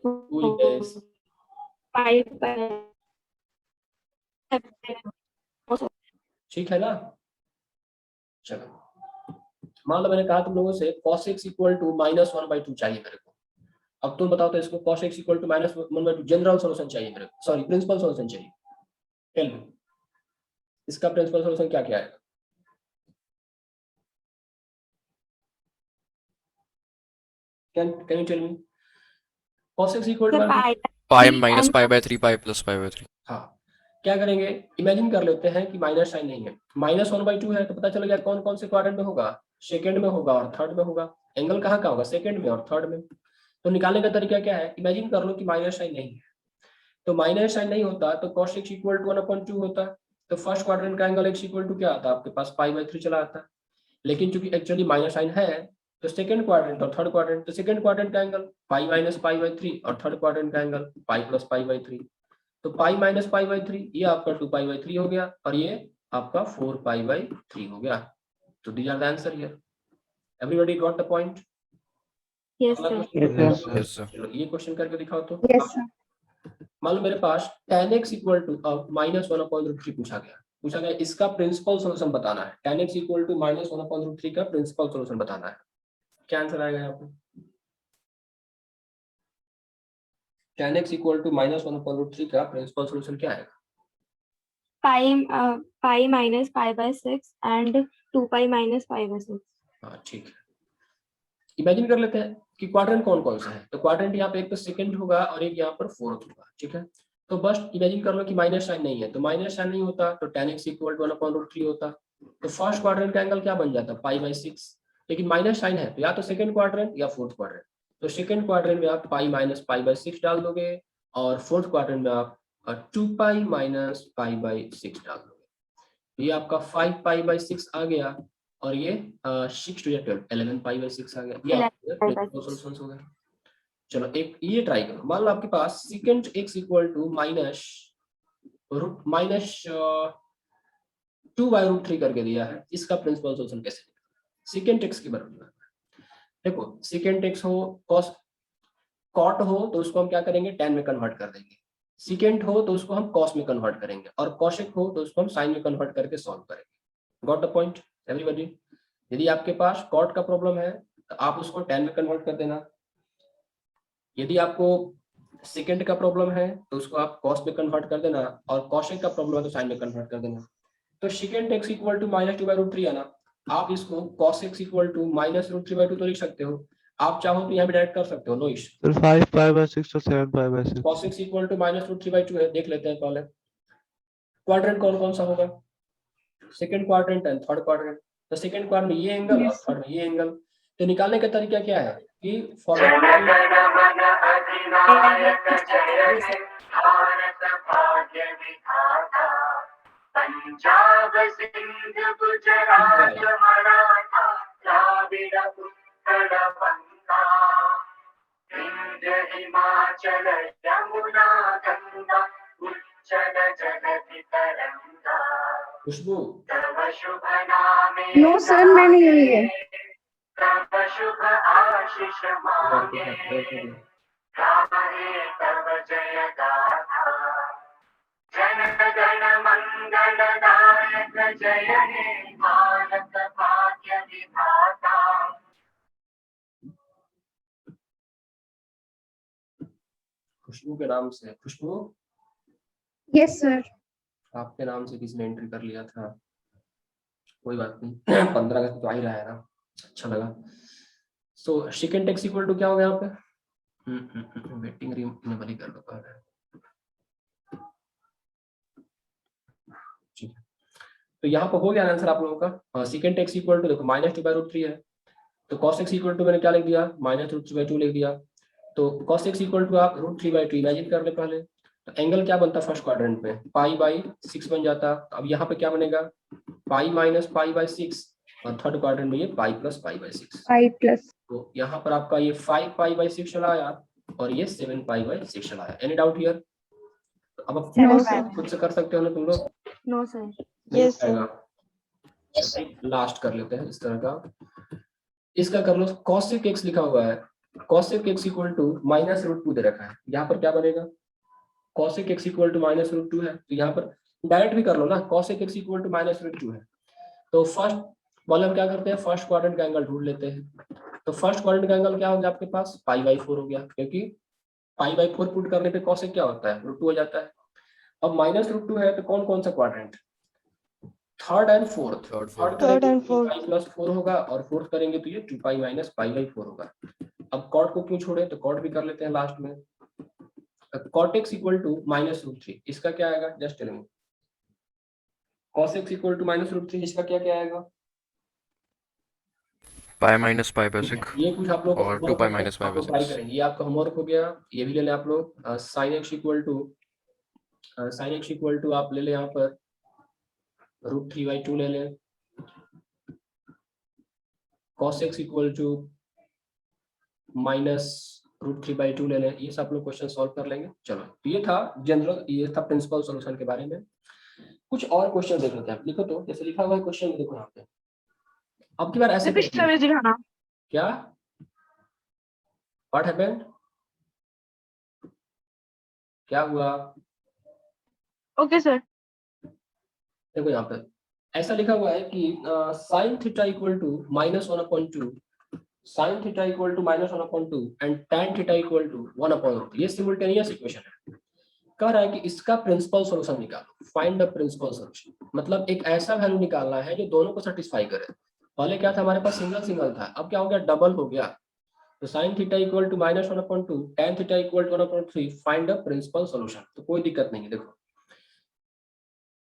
कोई guess? ठीक है ना? चलो, मान लो मैंने कहा तुम लोगों से cos x इक्वल टू -1/2 चाहिए मेरे को। अब तुम बताओ तो इसको cos x equal to -1/2 general solution चाहिए मेरे को, सॉरी प्रिंसिपल सॉल्यूशन चाहिए। टेल मी इसका प्रिंसिपल सॉल्यूशन क्या क्या आएगा? Can you tell me? cos x equal टू pi minus π/3 pi plus π/3। हाँ, क्या करेंगे? इमेजिन कर लेते हैं कि माइनस साइन नहीं है, -1/2 है, तो पता चल गया कौन कौन से क्वाड्रेंट में होगा? सेकंड में होगा और थर्ड में होगा। एंगल कहाँ का होगा? सेकंड में और थर्ड में। तो निकालने का तरीका क्या है? इमेजिन कर लो कि माइनस साइन नहीं है, तो माइनस साइन नहीं होता तो cos x इक्वल टू 1/2 होता। तो फर्स्ट क्वाड्रेंट का एंगल x इक्वल टू क्या आता? आपके पास π/3 चला आता। लेकिन चूंकि एक्चुअली माइनस साइन है, तो सेकंड क्वाड्रेंट और थर्ड क्वाड्रेंट, तो सेकंड क्वाड्रेंट का एंगल π - π/3 और थर्ड क्वाड्रेंट का एंगल π + π/3। तो π - π/3 ये आपका 2π/3 हो गया, और ये आपका 4π/3 हो गया। तो these are the answer here. Everybody got the point? Yes, sir. Yes, Yes, sir. sir. Yes, sir. चलो ये क्वेश्चन करके दिखाओ तो। Yes, sir. मान लो मेरे पास tan x इक्वल टू -1/√3 पूछा गया, इसका प्रिंसिपल सॉल्यूशन बताना है। tan x इक्वल टू -1/√3 का प्रिंसिपल सॉल्यूशन बताना है। क्या आंसर आएगा यहाँ पे? tan x इक्वल टू -1/√3 का प्रिंसिपल सॉल्यूशन क्या आएगा? Pi minus pi/6 and 2pi minus pi/6. हाँ ठीक है, इमेजिन कर लेते हैं कि क्वाड्रेंट कौन कौन सा है। तो क्वाड्रेंट यहाँ पे एक तो सेकंड होगा और एक यहाँ पर फोर्थ होगा, ठीक है। तो बस इमेजिन कर लो कि माइनस साइन नहीं है, तो माइनस साइन नहीं होता तो tan x इक्वल टू 1/√3 होता। तो फर्स्ट क्वाड्रेंट का एंगल क्या बन जाता? π/6। लेकिन माइनस साइन है तो या तो सेकंड क्वाड्रेंट या फोर्थ क्वाड्रेंट। तो सेकंड क्वाड्रेंट में आप π - π/6 डाल दोगे, और फोर्थ क्वाड्रेंट में आप 2π - π/6 डाल दोगे। ये आपका 5π/6 आ गया, और ये 6 × 12 11π/6 आ गया। ये आपके प्रिंसिपल सॉल्यूशंस हो गए। चलो एक ये ट्राई करो। मान लो आपके पास secant x इक्वल टू -2/√3 करके दिया है, इसका प्रिंसिपल सॉल्यूशन कैसे निकालें? secant x के बराबर देखो, secant x हो, cot हो तो उसको हम क्या करेंगे? tan में कन्वर्ट कर देंगे। secant हो तो उसको हम cos में कन्वर्ट करेंगे, और cosec हो तो उसको हम sin में कन्वर्ट करके सॉल्व करेंगे। Got the point everybody? यदि आपके पास cot का प्रॉब्लम है तो आप उसको tan में कन्वर्ट कर देना। यदि आपको सेकेंड का प्रॉब्लम है तो उसको आप कॉस में कन्वर्ट कर देना, और कॉशेक का प्रॉब्लम है तो साइन में कन्वर्ट कर देना। तो सेकेंड एक्स इक्वल टू -2/√3 है ना, आप इसको cos x इक्वल टू -√3/2 तो लिख सकते हो। आप चाहो तो यहाँ भी डायरेक्ट कर सकते हो, नो इशू। सर 5 5/6 और 7 5/6। cos x इक्वल टू -√3/2 है, देख लेते हैं पहले। क्वाड्रेंट कौन कौन सा होगा? Second quadrant and third quadrant. तो सेकंड क्वाड्रेंट में ये एंगल और थर्ड में ये एंगल। तो निकालने का तरीका क्या है कि फॉर पंजाब सिंध गुजरात मराठा द्राविड़ उत्कल बंगा विंध्य हिमाचल यमुना गंगा उच्चल जगति तरंगा। खुशबू, तव शुभ नामे नो सर, मैं नहीं हुई है। तव शुभ आशीष मांगे गाहे तव जय गाथा। जन गण मंगल दायक जय हे भारत भाग्य विधाता। खुशबू के नाम से, खुशबू यस सर। आपके नाम से किसी ने एंट्री कर लिया था, कोई बात नहीं। 15 अगस्त तो आ ही रहा है ना, अच्छा लगा। So second x equal to क्या होगा यहाँ पे? वेटिंग रूम इनेबल कर लो पहले। ठीक है, तो यहाँ पर हो गया आंसर आप लोगों का। सेकंड एक्स इक्वल टू देखो -2/√3 है, तो cos x इक्वल टू मैंने क्या लिख दिया? -√3/2 लिख दिया। तो cos x इक्वल टू आप √3/2 इमेजिन कर ले पहले। तो एंगल क्या बनता फर्स्ट क्वाड्रेंट में? π/6 बन जाता। तो अब यहाँ पे क्या बनेगा? π - π/6, और थर्ड क्वाड्रेंट में ये π + π/6। 5+। तो यहाँ पर आपका ये 5π/6 चला आया और ये 7π/6 चला आया। Any doubt here? अब आप No, sir. खुद से कर सकते हो ना तुम लोग? No sir. Yes, लास्ट कर लेते हैं इस तरह का। इसका कर लो, cosec x लिखा हुआ है, cosec x इक्वल टू -√2 दे रखा है। यहाँ पर क्या बनेगा? cosec x इक्वल टू -√2 है, तो यहाँ पर डायरेक्ट भी कर लो ना, cosec x इक्वल टू -√2 है। तो फर्स्ट वाले हम क्या करते हैं? फर्स्ट क्वाड्रेंट का एंगल ढूंढ लेते हैं। तो फर्स्ट क्वाड्रेंट का एंगल क्या हो गया आपके पास? π/4 हो गया, क्योंकि π/4 पुट करने पे cosec क्या होता है? √2 हो जाता है। अब -√2 है तो कौन कौन सा quadrant? Third and fourth. Third and fourth. +4 होगा, और फोर्थ करेंगे तो ये 2π - π/4 होगा। अब कॉट को क्यों छोड़े? तो कॉट भी कर लेते हैं लास्ट में। cot x इक्वल टू -√3, इसका क्या आएगा? Just tell me. cos x equal to -√3, इसका क्या क्या आएगा? पाई माइनस पाई बाय 6 ये कुछ आप लोग और 2π - π/6 ट्राई करेंगे। ये आपका होमवर्क हो गया, ये भी ले लें आप लोग। sin x इक्वल टू आप ले लें यहाँ पर √3/2 ले लें। cos x इक्वल टू -√3/2 ले लें। ये सब लोग क्वेश्चन सॉल्व कर लेंगे। चलो, तो ये था जनरल, ये था प्रिंसिपल सॉल्यूशन के बारे में। कुछ और क्वेश्चन देख लेते हैं। लिखो, तो जैसे लिखा हुआ है क्वेश्चन में, देखो यहाँ पे। अब की बार ऐसे पिछला पेज दिखाना। क्या व्हाट हैपेंड? क्या हुआ? Okay sir. देखो यहाँ पे ऐसा लिखा हुआ है कि sin theta equal to -1/2, sin theta equal to -1/2 and tan theta equal to 1/√2। ये सिमुलटेनियस इक्वेशन है। कह रहा है कि इसका प्रिंसिपल सॉल्यूशन निकालो, फाइंड द प्रिंसिपल सॉल्यूशन। मतलब एक ऐसा वैल्यू निकालना है जो दोनों को सेटिस्फाई करे। पहले क्या था हमारे पास? सिंगल सिंगल था, अब क्या हो गया? डबल हो गया। तो sin theta equal to -1/2, tan theta equal to 1/3, find the principal solution. तो कोई दिक्कत नहीं है। देखो,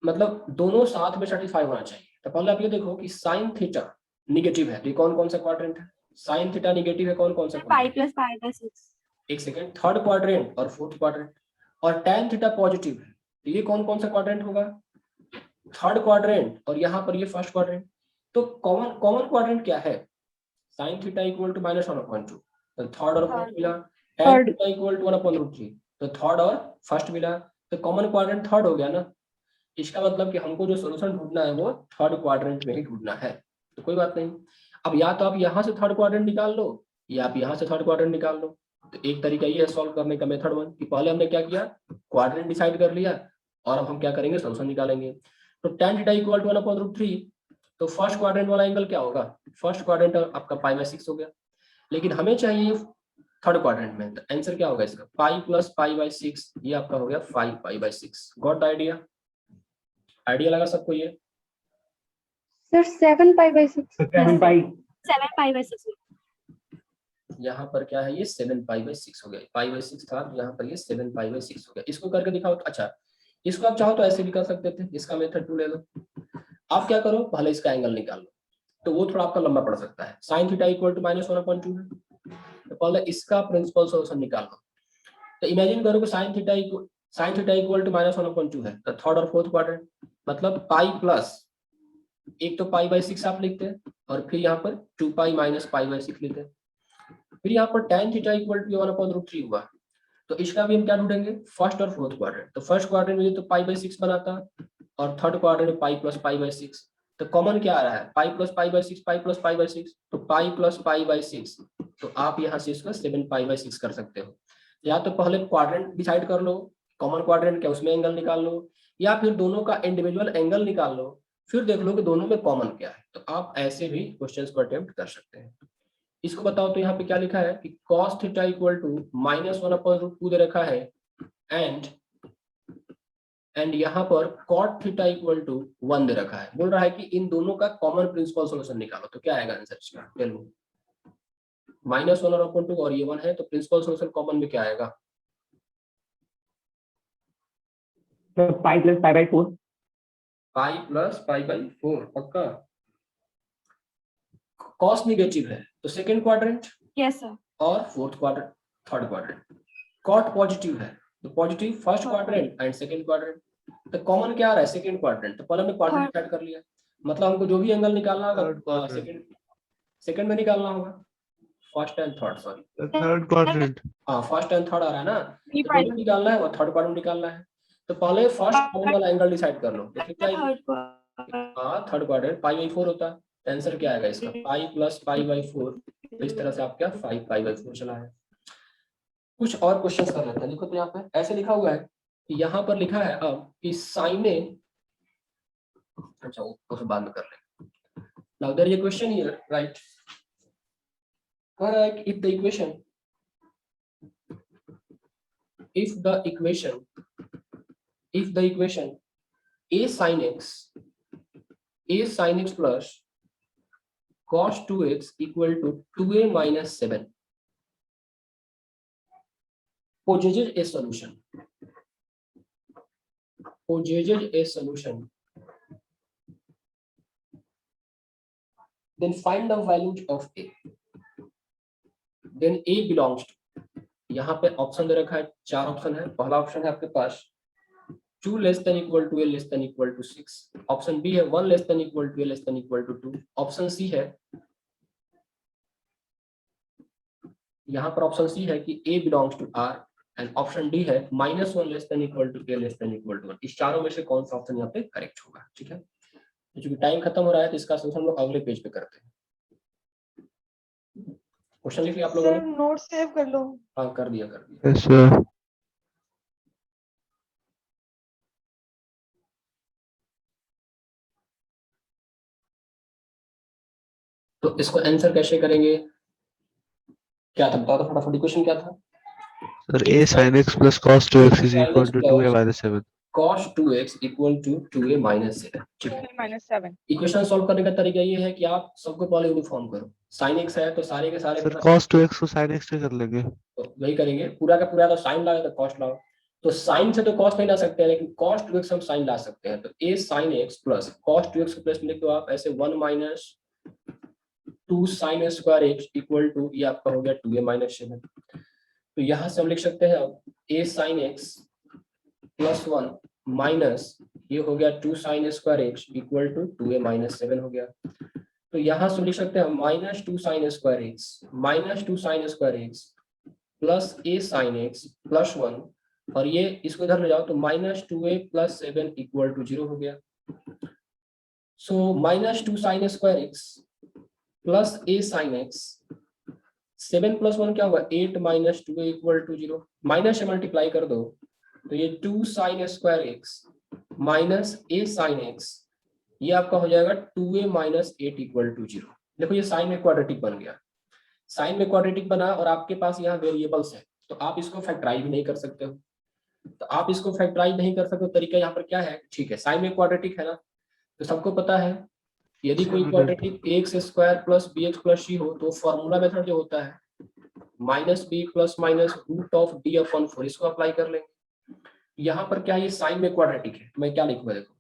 मतलब दोनों साथ में सेटिस्फाई होना चाहिए। तो पहले आप ये देखो कि sin थीटा निगेटिव है, तो कौन कौन सा क्वाड्रेंट है? sin थीटा निगेटिव है, कौन कौन सा? पाई + π/6। एक सेकंड, थर्ड क्वाड्रेंट और फोर्थ क्वाड्रेंट। और tan थीटा पॉजिटिव है, तो ये कौन कौन सा क्वाड्रेंट होगा? थर्ड क्वाड्रेंट, और यहाँ पर ये फर्स्ट क्वाड्रेंट। तो कॉमन क्वाड्रेंट क्या है? sin थीटा इक्वल टू -1/2, तो थर्ड और फोर्थ मिला। tan थीटा इक्वल टू 1/√3, तो थर्ड और फर्स्ट मिला। तो कॉमन क्वाड्रेंट थर्ड हो गया ना। इसका मतलब कि हमको जो सॉल्यूशन ढूंढना है वो थर्ड क्वाड्रेंट में ही ढूंढना है। तो कोई बात नहीं। अब या तो आप यहाँ से थर्ड क्वाड्रेंट निकाल लो, या आप यहाँ से थर्ड क्वाड्रेंट निकाल लो। तो एक तरीका ये है सॉल्व करने का, मेथड 1, कि पहले हमने क्या किया? क्वाड्रेंट डिसाइड कर लिया, और अब हम क्या करेंगे? सॉल्यूशन निकालेंगे। तो tan थीटा इक्वल टू 1/√3, तो फर्स्ट क्वाड्रेंट वाला एंगल क्या होगा? फर्स्ट क्वाड्रेंट आपका π/6 हो गया। लेकिन हमें चाहिए थर्ड क्वाड्रेंट में। तो आंसर क्या होगा इसका, पाई प्लस पाई बाई 6, ये आपका हो गया 5 pi by 6। Got idea? Idea लगा सबको ये? Sir 7 pi by 6 7 pi 7 pi by 6 यहाँ पर क्या है, ये 7 पाई बाई 6 हो गया, पाई बाई 6 था, यहाँ पर ये 7 पाई बाई 6 हो गया। इसको करके दिखाओ तो अच्छा, इसको आप चाहो तो ऐसे भी कर सकते थे, इसका मेथड 2 ले लो। आप क्या करो, पहले इसका एंगल निकाल लो, तो वो थोड़ा आपका लंबा पड़ सकता है। साइन थीटा इक्वल टू -1/2 है, तो पहले इसका प्रिंसिपल सॉल्यूशन निकाल लो। तो इमेजिन करो कि साइन थीटा इक्वल टू -1/2 है, तो थर्ड और फोर्थ क्वाड्रेंट, मतलब पाई प्लस, एक तो पाई बाई 6 आप लिखते हैं, और फिर यहाँ पर 2 पाई माइनस पाई बाई 6 लिखते हैं। फिर यहाँ पर tan थीटा इक्वल टू 1/√3 हुआ, तो इसका भी हम क्या ढूंढेंगे, फर्स्ट और फोर्थ क्वाड्रेंट। तो फर्स्ट क्वाड्रेंट में तो पाई बाई 6 बनाता है, और थर्ड क्वाड्रेंट में पाई प्लस पाई बाई 6। तो कॉमन क्या आ रहा है, पाई plus pi by 6, pi plus pi by 6, तो पाई प्लस पाई बाई 6। तो आप यहाँ से इसका 7 पाई बाई 6 कर सकते हो। या तो पहले क्वाड्रेंट डिसाइड कर लो, कॉमन क्वाड्रेंट क्या, उसमें एंगल निकाल लो, या फिर दोनों का इंडिविजुअल एंगल निकाल लो, फिर देख लो कि दोनों में कॉमन क्या है। तो आप ऐसे भी क्वेश्चंस को अटेम्प्ट कर सकते हैं। इसको बताओ तो यहाँ पे क्या लिखा है कि cos थीटा इक्वल टू -1/√2 दे रखा है, एंड यहाँ पर cot थीटा इक्वल टू 1 दे रखा है। बोल रहा है कि इन दोनों का कॉमन प्रिंसिपल सॉल्यूशन निकालो। तो क्या आएगा आंसर इसका, टेल मी। -1/2 और ये 1 है, तो प्रिंसिपल सॉल्यूशन कॉमन में क्या आएगा, pi plus pi by 4 pi plus pi by 4। पक्का? cos निगेटिव है तो सेकंड क्वाड्रेंट, yes sir और fourth quadrant third quadrant. Cot positive है तो positive first quadrant and second quadrant. तो कॉमन क्या आ रहा है, सेकंड क्वाड्रेंट। तो पहले हमने क्वाड्रेंट डिसाइड कर लिया, मतलब हमको जो भी एंगल निकालना होगा Third quadrant. सेकंड में निकालना होगा, first and third, sorry The third quadrant. हाँ फर्स्ट एंड थर्ड आ रहा है ना, Three तो जो भी निकालना है वो थर्ड क्वाड्रेंट निकालना है। तो पहले फर्स्ट क्वाड्रेंट वाला एंगल डिसाइड कर लो। तो फिर क्या, third quadrant हाँ थर्ड क्वाड्रेंट पाई बाई 4 होता है। तो आंसर क्या आएगा इसका, पाई प्लस पाई बाई 4। तो इस तरह से आप क्या 5 पाई बाई 4 चला है। कुछ और क्वेश्चंस कर लेते हैं। देखो तो यहाँ पे ऐसे लिखा हुआ है कि यहाँ पर लिखा है अब कि साइन ए, अच्छा उसको बंद कर ले। Now there is a question here, right? कह रहा है कि if the equation a sin x plus cos 2x equal to 2a minus 7 possesses a solution, then find the values of a, then a belongs to, यहाँ पे option दे रखा है, 4 option है। पहला ऑप्शन है आपके पास 2 less than equal to a less than equal to 6, option B है 1 less than equal to a less than equal to 2, option C है, यहाँ पर ऑप्शन सी है कि a belongs to r, and option D है -1 less than equal to a less than equal to 1। इस चारों में से कौन सा ऑप्शन यहाँ पे करेक्ट होगा? ठीक है, क्योंकि टाइम खत्म हो रहा है तो इसका सोल्यूशन हम लोग अगले पेज पे करते हैं। क्वेश्चन लिखिए आप लोगों ने। नोट सेव कर लो। हाँ कर दिया। Yes, sir. तो इसको आंसर कैसे करेंगे, क्या था बताओ तो फटाफट, क्वेश्चन क्या था? Sir, a sin x plus cos 2x is equal to 2a minus 7. cos 2x equal to 2a minus 7। ठीक है, -7 इक्वेशन सॉल्व करने का तरीका ये है कि आप सबको पहले यूनिफॉर्म करो। sin x है तो सारे के सारे Sir, cos 2x को sin x से कर लेंगे. तो वही करेंगे, पूरा का पूरा तो sin लाओ तो cos लाओ। तो sin से तो cos नहीं ला सकते हैं, लेकिन cos 2x हम sin ला सकते हैं। तो a sin x plus cos 2x को प्लस में लिख दो आप ऐसे 1 minus 2 sin square x equal to, ये आपका हो गया 2a minus 7। तो यहाँ से हम लिख सकते हैं अब a sin x plus 1 minus ये हो गया 2 sin square x equal to 2a minus 7 हो गया। तो यहाँ से लिख सकते हैं -2 sin square x minus 2 sin square x plus a sin x plus 1, और ये इसको इधर ले जाओ तो -2a plus 7 equal to 0 हो गया। सो -2 sin square x plus a sin x, 7 plus 1 क्या होगा 8 minus 2a equal to 0, minus से मल्टीप्लाई कर दो तो ये 2 sin square x minus a sin x, ये आपका हो जाएगा 2a minus 8 equal to 0। देखो ये साइन में क्वाड्रेटिक बन गया। साइन में क्वाड्रेटिक बना और आपके पास यहाँ वेरिएबल्स है, तो आप इसको फैक्टराइज भी नहीं कर सकते हो। तो आप इसको फैक्टराइज नहीं कर सकते, तरीका यहाँ पर क्या है, ठीक है साइन में क्वाड्रेटिक है ना, तो सबको पता है यदि कोई quadratic x square plus b x plus c हो तो फॉर्मूला मेथड जो होता है minus b plus minus root of d upon 4, इसको अप्लाई कर लेंगे। यहाँ पर क्या ये साइन में क्वाड्रेटिक है, तो मैं क्या लिखूंगा देखो,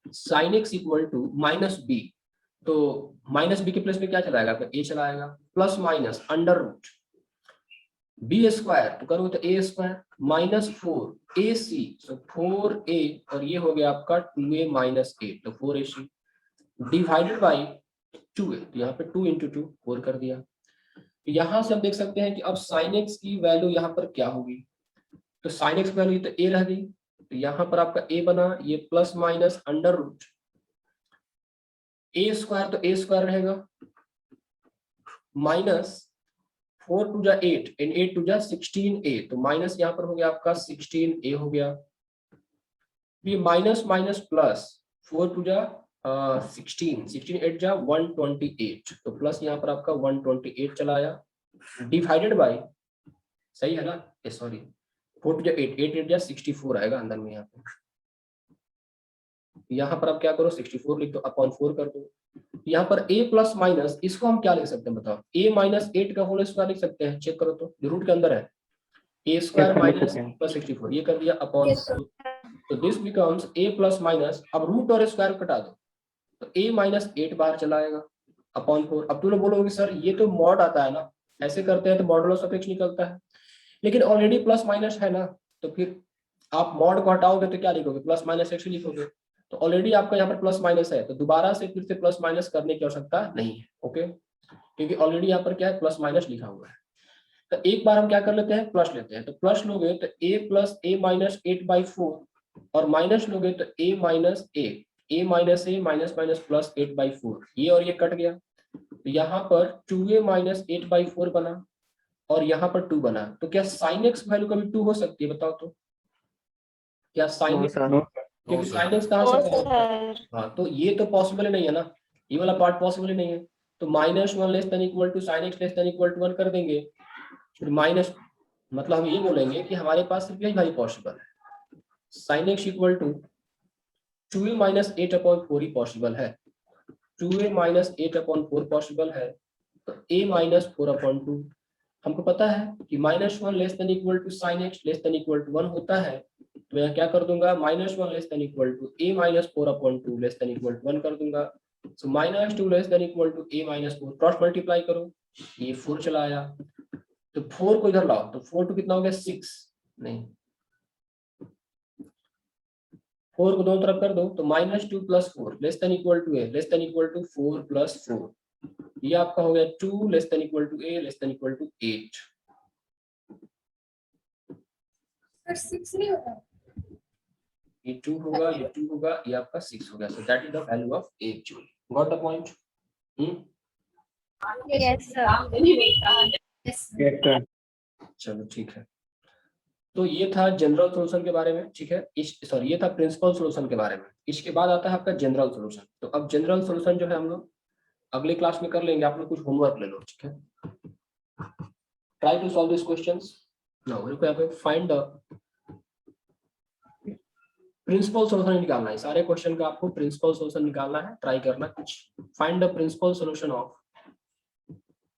sine x equal to minus b, तो माइनस बी के प्लेस में क्या चलाएगा आपका ए चलाएगा, plus minus under root b square, तो करोगे तो ए स्क्वायर माइनस 4ac, सो 4a और ये हो गया आपका 2a माइनस 8, तो 4ac डिवाइडेड बाई 2a, तो यहाँ पे 2 इंटू 2 4 कर दिया। तो यहाँ से हम देख सकते हैं कि अब साइन एक्स की वैल्यू यहाँ पर क्या होगी, तो साइन एक्स वैल्यू तो a रह गई, तो यहाँ पर आपका a बना, ये प्लस माइनस अंडर रूट ए स्क्वायर, तो ए स्क्वायर रहेगा माइनस 4 टू जा 8 एंड 8 टू जा 16a, तो माइनस यहाँ पर हो गया आपका 16a हो गया, ये माइनस माइनस प्लस 4 टू जा 16 8 जा 128, तो प्लस यहाँ पर आपका 128 चला आया डिवाइडेड बाय, सही है ना, सॉरी 4 टू जा 8 8 जा 64 आएगा अंदर में, यहाँ पे यहाँ पर आप क्या करो 64 लिख दो, अपॉन 4 कर दो। यहाँ पर a प्लस माइनस, इसको हम क्या लिख सकते हैं बताओ, a माइनस 8 का होल स्क्वायर लिख सकते हैं, चेक करो तो जो रूट के अंदर है, a स्क्वायर माइनस प्लस 64, ये कर दिया अपॉन 4, तो this becomes a plus minus, अब रूट और स्क्वायर कटा दो, तो a माइनस 8 बाहर चला आएगा अपॉन 4। अब तुम लोग बोलोगे सर ये तो मॉड आता है ना, ऐसे करते हैं तो मॉडुलस ऑफ x निकलता है, लेकिन ऑलरेडी प्लस माइनस है ना, तो फिर आप मॉड को हटाओगे तो क्या लिखोगे, प्लस माइनस x लिखोगे, तो ऑलरेडी आपका यहाँ पर प्लस माइनस है, तो दोबारा से फिर से प्लस माइनस करने की आवश्यकता नहीं है, ओके, क्योंकि ऑलरेडी यहाँ पर क्या है प्लस माइनस लिखा हुआ है। तो एक बार हम क्या कर लेते हैं, प्लस लेते हैं, तो प्लस लोगे तो a प्लस a माइनस 8/4 और माइनस लोगे तो a minus a minus a minus minus plus 8/4, ये और ये कट गया, तो यहाँ पर 2a माइनस 8/4 बना और यहाँ पर 2 बना, तो क्या साइन एक्स वैल्यू कभी 2 हो सकती है बताओ, तो क्या साइन एक्स, क्योंकि साइन एक्स कहाँ से है, हाँ तो ये तो पॉसिबल ही नहीं है ना, ये वाला पार्ट पॉसिबल ही नहीं है, तो -1 less than equal to sine x less than equal to 1 कर देंगे, फिर माइनस, मतलब हम ये बोलेंगे कि हमारे पास सिर्फ यही वैल्यू पॉसिबल है, sine x equal to 2a minus 8/4 ही पॉसिबल है, 2a माइनस 8/4 पॉसिबल है, तो a माइनस 4/2, हमको पता है कि -1 less than equal to sine x less than equal to 1 होता है, तो मैं क्या कर दूंगा, -1 less than equal to a minus 4/2 less than equal to 1 कर दूंगा, so -2 less than equal to a minus 4, cross multiply करो, ये 4 चला आया, तो 4 को इधर लाओ, तो 4 टू कितना हो गया 6, नहीं 4 को दोनों तरफ कर दो, तो -2 plus 4 less than equal to a less than equal to 4 plus 4, ये आपका हो गया 2 less than equal to a less than equal to 8, sir 6 नहीं होता, ये 2 होगा, ये 2 होगा, ये आपका 6 हो गया, so that is the value of a actually, got the point? Yes, sir. Yes, चलो ठीक है, तो ये था जनरल सॉल्यूशन के बारे में, ठीक है, इस सॉरी ये था प्रिंसिपल सॉल्यूशन के बारे में, इसके बाद आता है आपका जनरल सॉल्यूशन, तो अब जनरल सॉल्यूशन जो है हम लोग अगले क्लास में कर लेंगे, आप लोग कुछ होमवर्क ले लो, ठीक है, try to solve this questions, now रुको यहाँ पे फाइंड द प्रिंसिपल सॉल्यूशन निकालना है, सारे क्वेश्चन का आपको प्रिंसिपल सॉल्यूशन निकालना है, ट्राई करना कुछ, find the principal solution of,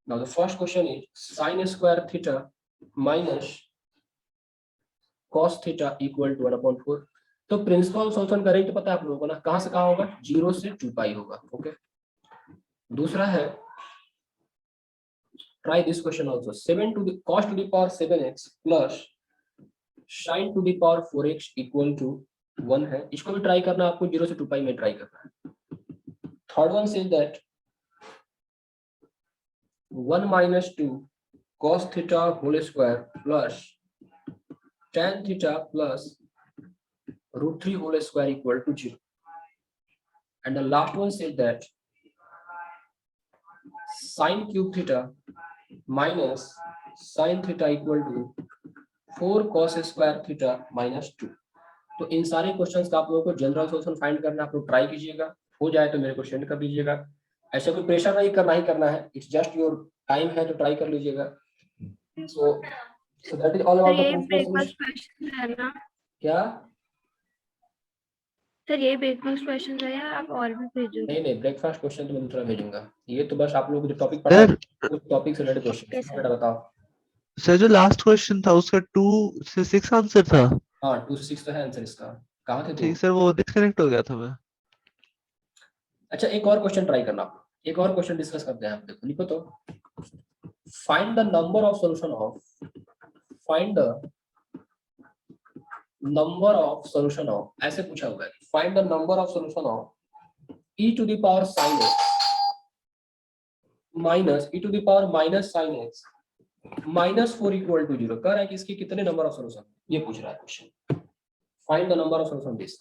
now the first question is sin square theta minus cos theta equal to 1/4, तो प्रिंसिपल सॉल्यूशन करेंगे तो पता है आप लोगों को ना, कहां से कहां होगा, 0 से 2π होगा, ओके। दूसरा है try this question also, 7 to the cos to the power 7x plus sin to the power 4x equal to 1 है, इसको भी ट्राई करना, आपको 0 से 2π में ट्राई करना है। Third one says that 1 minus 2 cos theta whole square plus tan theta plus √3 whole square equal to 0, and the last one said that sin cube theta minus sin theta equal to 4 cos square theta minus 2। तो इन सारे questions का आप लोगों को general solution find करना, आप लोग try कीजिएगा, हो जाए तो मेरे को सेंड कर दीजिएगा, ऐसा कोई प्रेशर नहीं करना ही करना है, इट्स जस्ट योर टाइम है तो ट्राई कर लीजिएगा। So that is all sir about the ये प्रिंसिपल ब्रेकफास्ट सॉल्यूशन। क्वेश्चन है ना? क्या? सर ये ब्रेकफास्ट क्वेश्चन है या आप और भी भेजोगे? नहीं नहीं, ब्रेकफास्ट क्वेश्चन तो मैं दूसरा भेजूंगा। ये तो बस आप लोगों को जो टॉपिक पढ़ा है सर उस टॉपिक से रिलेटेड क्वेश्चन। Okay, बेटा बताओ। सर जो लास्ट क्वेश्चन था उसका 2 से 6 आंसर था। हाँ 2 से 6 तो है आंसर इसका। कहाँ थे तुम? ठीक सर, वो डिस्कनेक्ट हो गया था मैं। अच्छा एक और क्वेश्चन ट्राई करना, एक और क्वेश्चन डिस्कस करते हैं। आप देखो, लिखो तो, find the number of solution of, find the number of solution of, ऐसे पूछा हुआ है, find the number of solution of e to the power sin x minus e to the power minus sin x minus 4 equal to 0। कह रहा है कि इसके कितने नंबर ऑफ सॉल्यूशन, ये पूछ रहा है question. Find the number of solution this.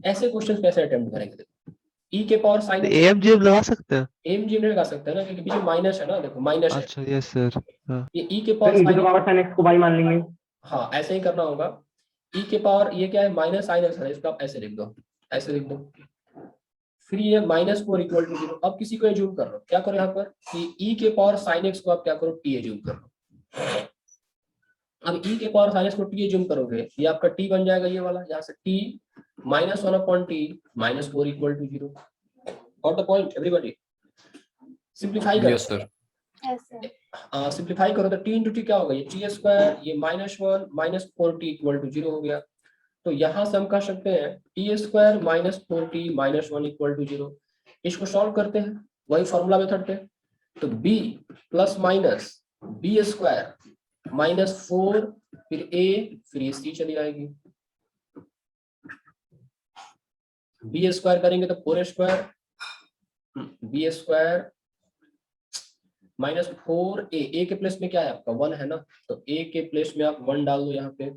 ऐसे क्वेश्चन कैसे अटेम्प्ट करेंगे? देखो e के पावर sin x, एएमजीएम लगा सकते हैं। एम जी में लगा सकते हैं ना, क्योंकि पीछे माइनस है ना, देखो माइनस है। अच्छा यस सर। हाँ ये e के तो power e to the sin, power sin x को y मान लेंगे। हाँ ऐसे ही करना होगा। e के पावर ये क्या है, माइनस sin x है, इसको आप ऐसे लिख दो, ऐसे लिख दो। फिर ये माइनस 4 इक्वल टू 0। अब किसी को एज्यूम कर लो, क्या करो यहाँ पर कि e के पावर sin x को आप क्या करो, t एज्यूम कर लो। अब e के पावर sin x को t एज्यूम करोगे, ये आपका t बन जाएगा, ये वाला यहाँ से t minus 1 upon t minus 4 equal to 0। Got the point everybody? Simplify करो। Yes sir. ऐसे सिंप्लीफाई करो तो t इंटू टी क्या होगा, ये t स्क्वायर, ये minus 1 minus 4t equal to 0 हो गया। तो यहाँ से हम कह सकते हैं t square minus 4t minus 1 equal to 0। इसको सॉल्व करते हैं वही फॉर्मूला मेथड पे। तो b plus minus b square minus 4 फिर a फिर ये c चली आएगी। b स्क्वायर करेंगे तो 4 square, b square minus 4a के प्लेस में क्या है आपका 1 है ना, तो a के प्लेस में आप 1 डाल दो यहाँ पे,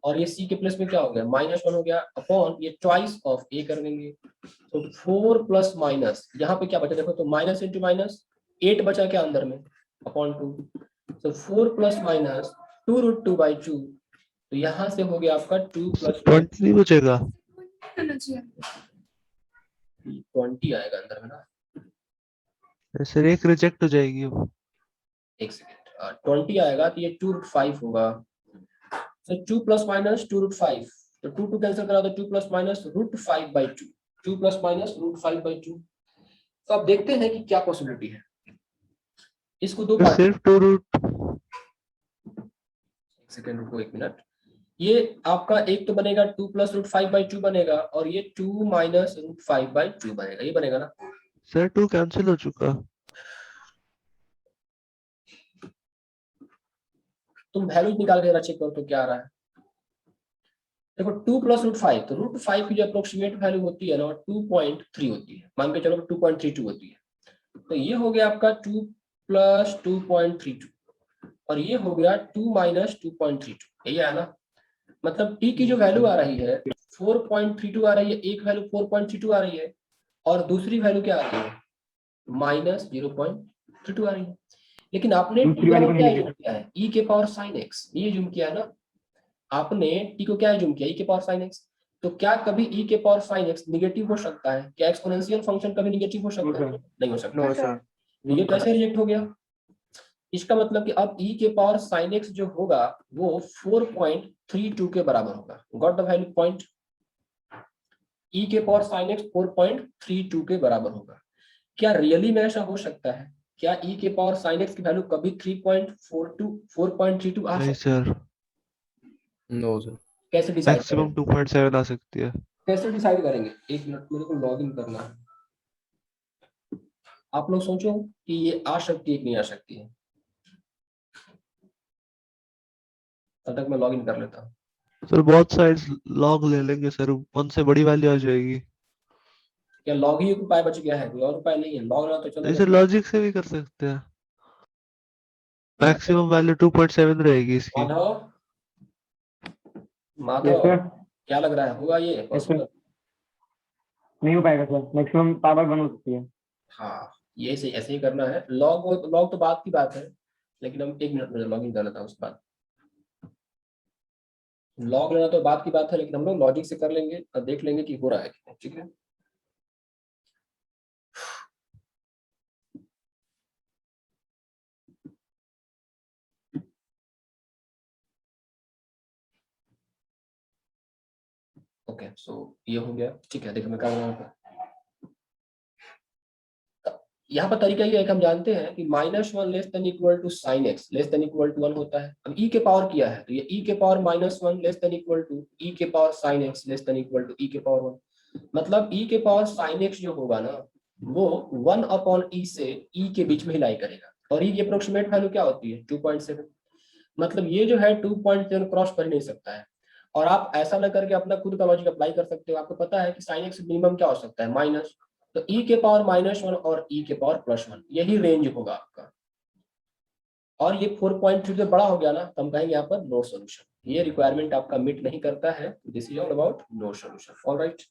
और ये c के प्लेस में क्या हो गया माइनस 1 हो गया, अपॉन ये ट्वाइस ऑफ a कर देंगे। तो 4 प्लस माइनस यहाँ पे क्या बचा, देखो तो माइनस इंटू माइनस 8 बचा क्या अंदर में, अपॉन 2। तो 4 प्लस माइनस 2 रूट 2 बाई 2। तो यहाँ से हो गया आपका 2 प्लस 23 बचेगा। होना चाहिए। 20 आएगा अंदर में ना। सर एक रिजेक्ट हो जाएगी अब। एक सेकेंड, 20 आएगा तो ये 2 रूट 5 होगा। तो 2 प्लस माइनस 2 रूट 5, तो 2 2 कैंसिल करा, तो 2 plus minus root 5 by 2, 2 plus minus root 5 by 2। तो अब देखते हैं कि क्या पॉसिबिलिटी है। इसको दो तो पार्ट, सिर्फ 2 रूट। एक सेकेंड रुको, एक मिनट। ये आपका एक तो बनेगा 2 प्लस रूट 5 बाई 2 बनेगा, और ये 2 माइनस रूट 5 बाई 2 बनेगा, ये बनेगा ना। सर 2 कैंसिल हो चुका। तुम वैल्यू निकाल के चेक करो तो क्या आ रहा है। देखो 2 प्लस रूट 5, तो रूट 5 की जो अप्रोक्सीमेट वैल्यू होती है ना 2.3 होती है, मान के चलो 2.32 होती है। तो ये हो गया आपका 2 प्लस 2.32, और ये हो गया 2 माइनस 2.32, यही है ना। मतलब t की जो वैल्यू आ रही है 4.32 आ रही है, एक वैल्यू 4.32 आ रही है, और दूसरी वैल्यू क्या आ रही है माइनस 0.32 आ रही है। लेकिन आपने t दूसरी वाली को को क्या नहीं यूज किया है, e के पावर sin x, ये जूम किया है ना आपने, t को क्या जूम किया e के पावर sin x। तो क्या कभी e के पावर sin x निगेटिव हो सकता है? क्या एक्सपोनेंशियल फंक्शन कभी निगेटिव हो सकता है? नहीं हो सकता। No sir. ये कैसे रिजेक्ट हो गया? इसका मतलब कि अब e के पावर sin x जो होगा वो 4.32 के बराबर होगा। Got the value point? e के पावर sin x 4.32 के बराबर होगा। क्या रियली में ऐसा हो सकता है? क्या e के पावर sin x की वैल्यू कभी 3.42 4.32 आ नहीं सकती है? Sir, no sir. कैसे डिसाइड मैक्सिमम करेंगे? 2.7 आ सकती है। कैसे डिसाइड करेंगे? एक मिनट, मेरे को लॉग इन करना है। आप लोग सोचो कि ये आ सकती है कि नहीं आ सकती है, तब तक मैं लॉग इन कर लेता हूँ। सर बहुत साइड्स लॉग ले लेंगे सर, 1 से बड़ी वैल्यू आ जाएगी। क्या लॉग ही एक उपाय बच गया है, कोई और उपाय नहीं है? लॉग ना तो चलो इसे लॉजिक से भी कर सकते हैं। मैक्सिमम वैल्यू 2.7 रहेगी इसकी। Madhav, yes Madhav sir. क्या लग रहा है, होगा ये यस पॉसिबल? सर, नहीं हो पाएगा सर, मैक्सिमम पावर 1 हो सकती है। हाँ ये से ऐसे ही करना है। लॉग तो बात की बात है, लेकिन हम एक मिनट में लॉग इन कर लेता हूँ उसके बाद। लॉग लेना तो बात की बात है, लेकिन हम लोग लॉजिक से कर लेंगे और देख लेंगे कि हो रहा है कि नहीं, ठीक है। ओके, सो ये हो गया। ठीक है, देखो मैं कर रहा हूँ यहाँ पर तरीका ये है कि हम जानते हैं कि -1 less than equal to sine x less than equal to 1 होता है। अब e के पावर किया है तो ये e के power -1 less than equal to e के power sine x less than equal to e के पावर 1। मतलब e के पावर साइन एक्स जो होगा ना वो 1 अपॉन e से e के बीच में ही लाई करेगा, और e की अप्रोक्सीमेट वैल्यू क्या होती है 2.7। मतलब ये जो है 2.7 क्रॉस कर नहीं सकता है। और आप ऐसा ना करके अपना खुद का लॉजिक अप्लाई कर सकते हो। आपको पता है कि साइन एक्स मिनिमम क्या हो सकता है माइनस, तो e के पावर -1 और e के पावर +1 यही रेंज होगा आपका। और ये 4.3 से बड़ा हो गया ना तो हम कहेंगे यहाँ पर नो सॉल्यूशन, ये रिक्वायरमेंट आपका मीट नहीं करता है। This is all about no solution. Alright.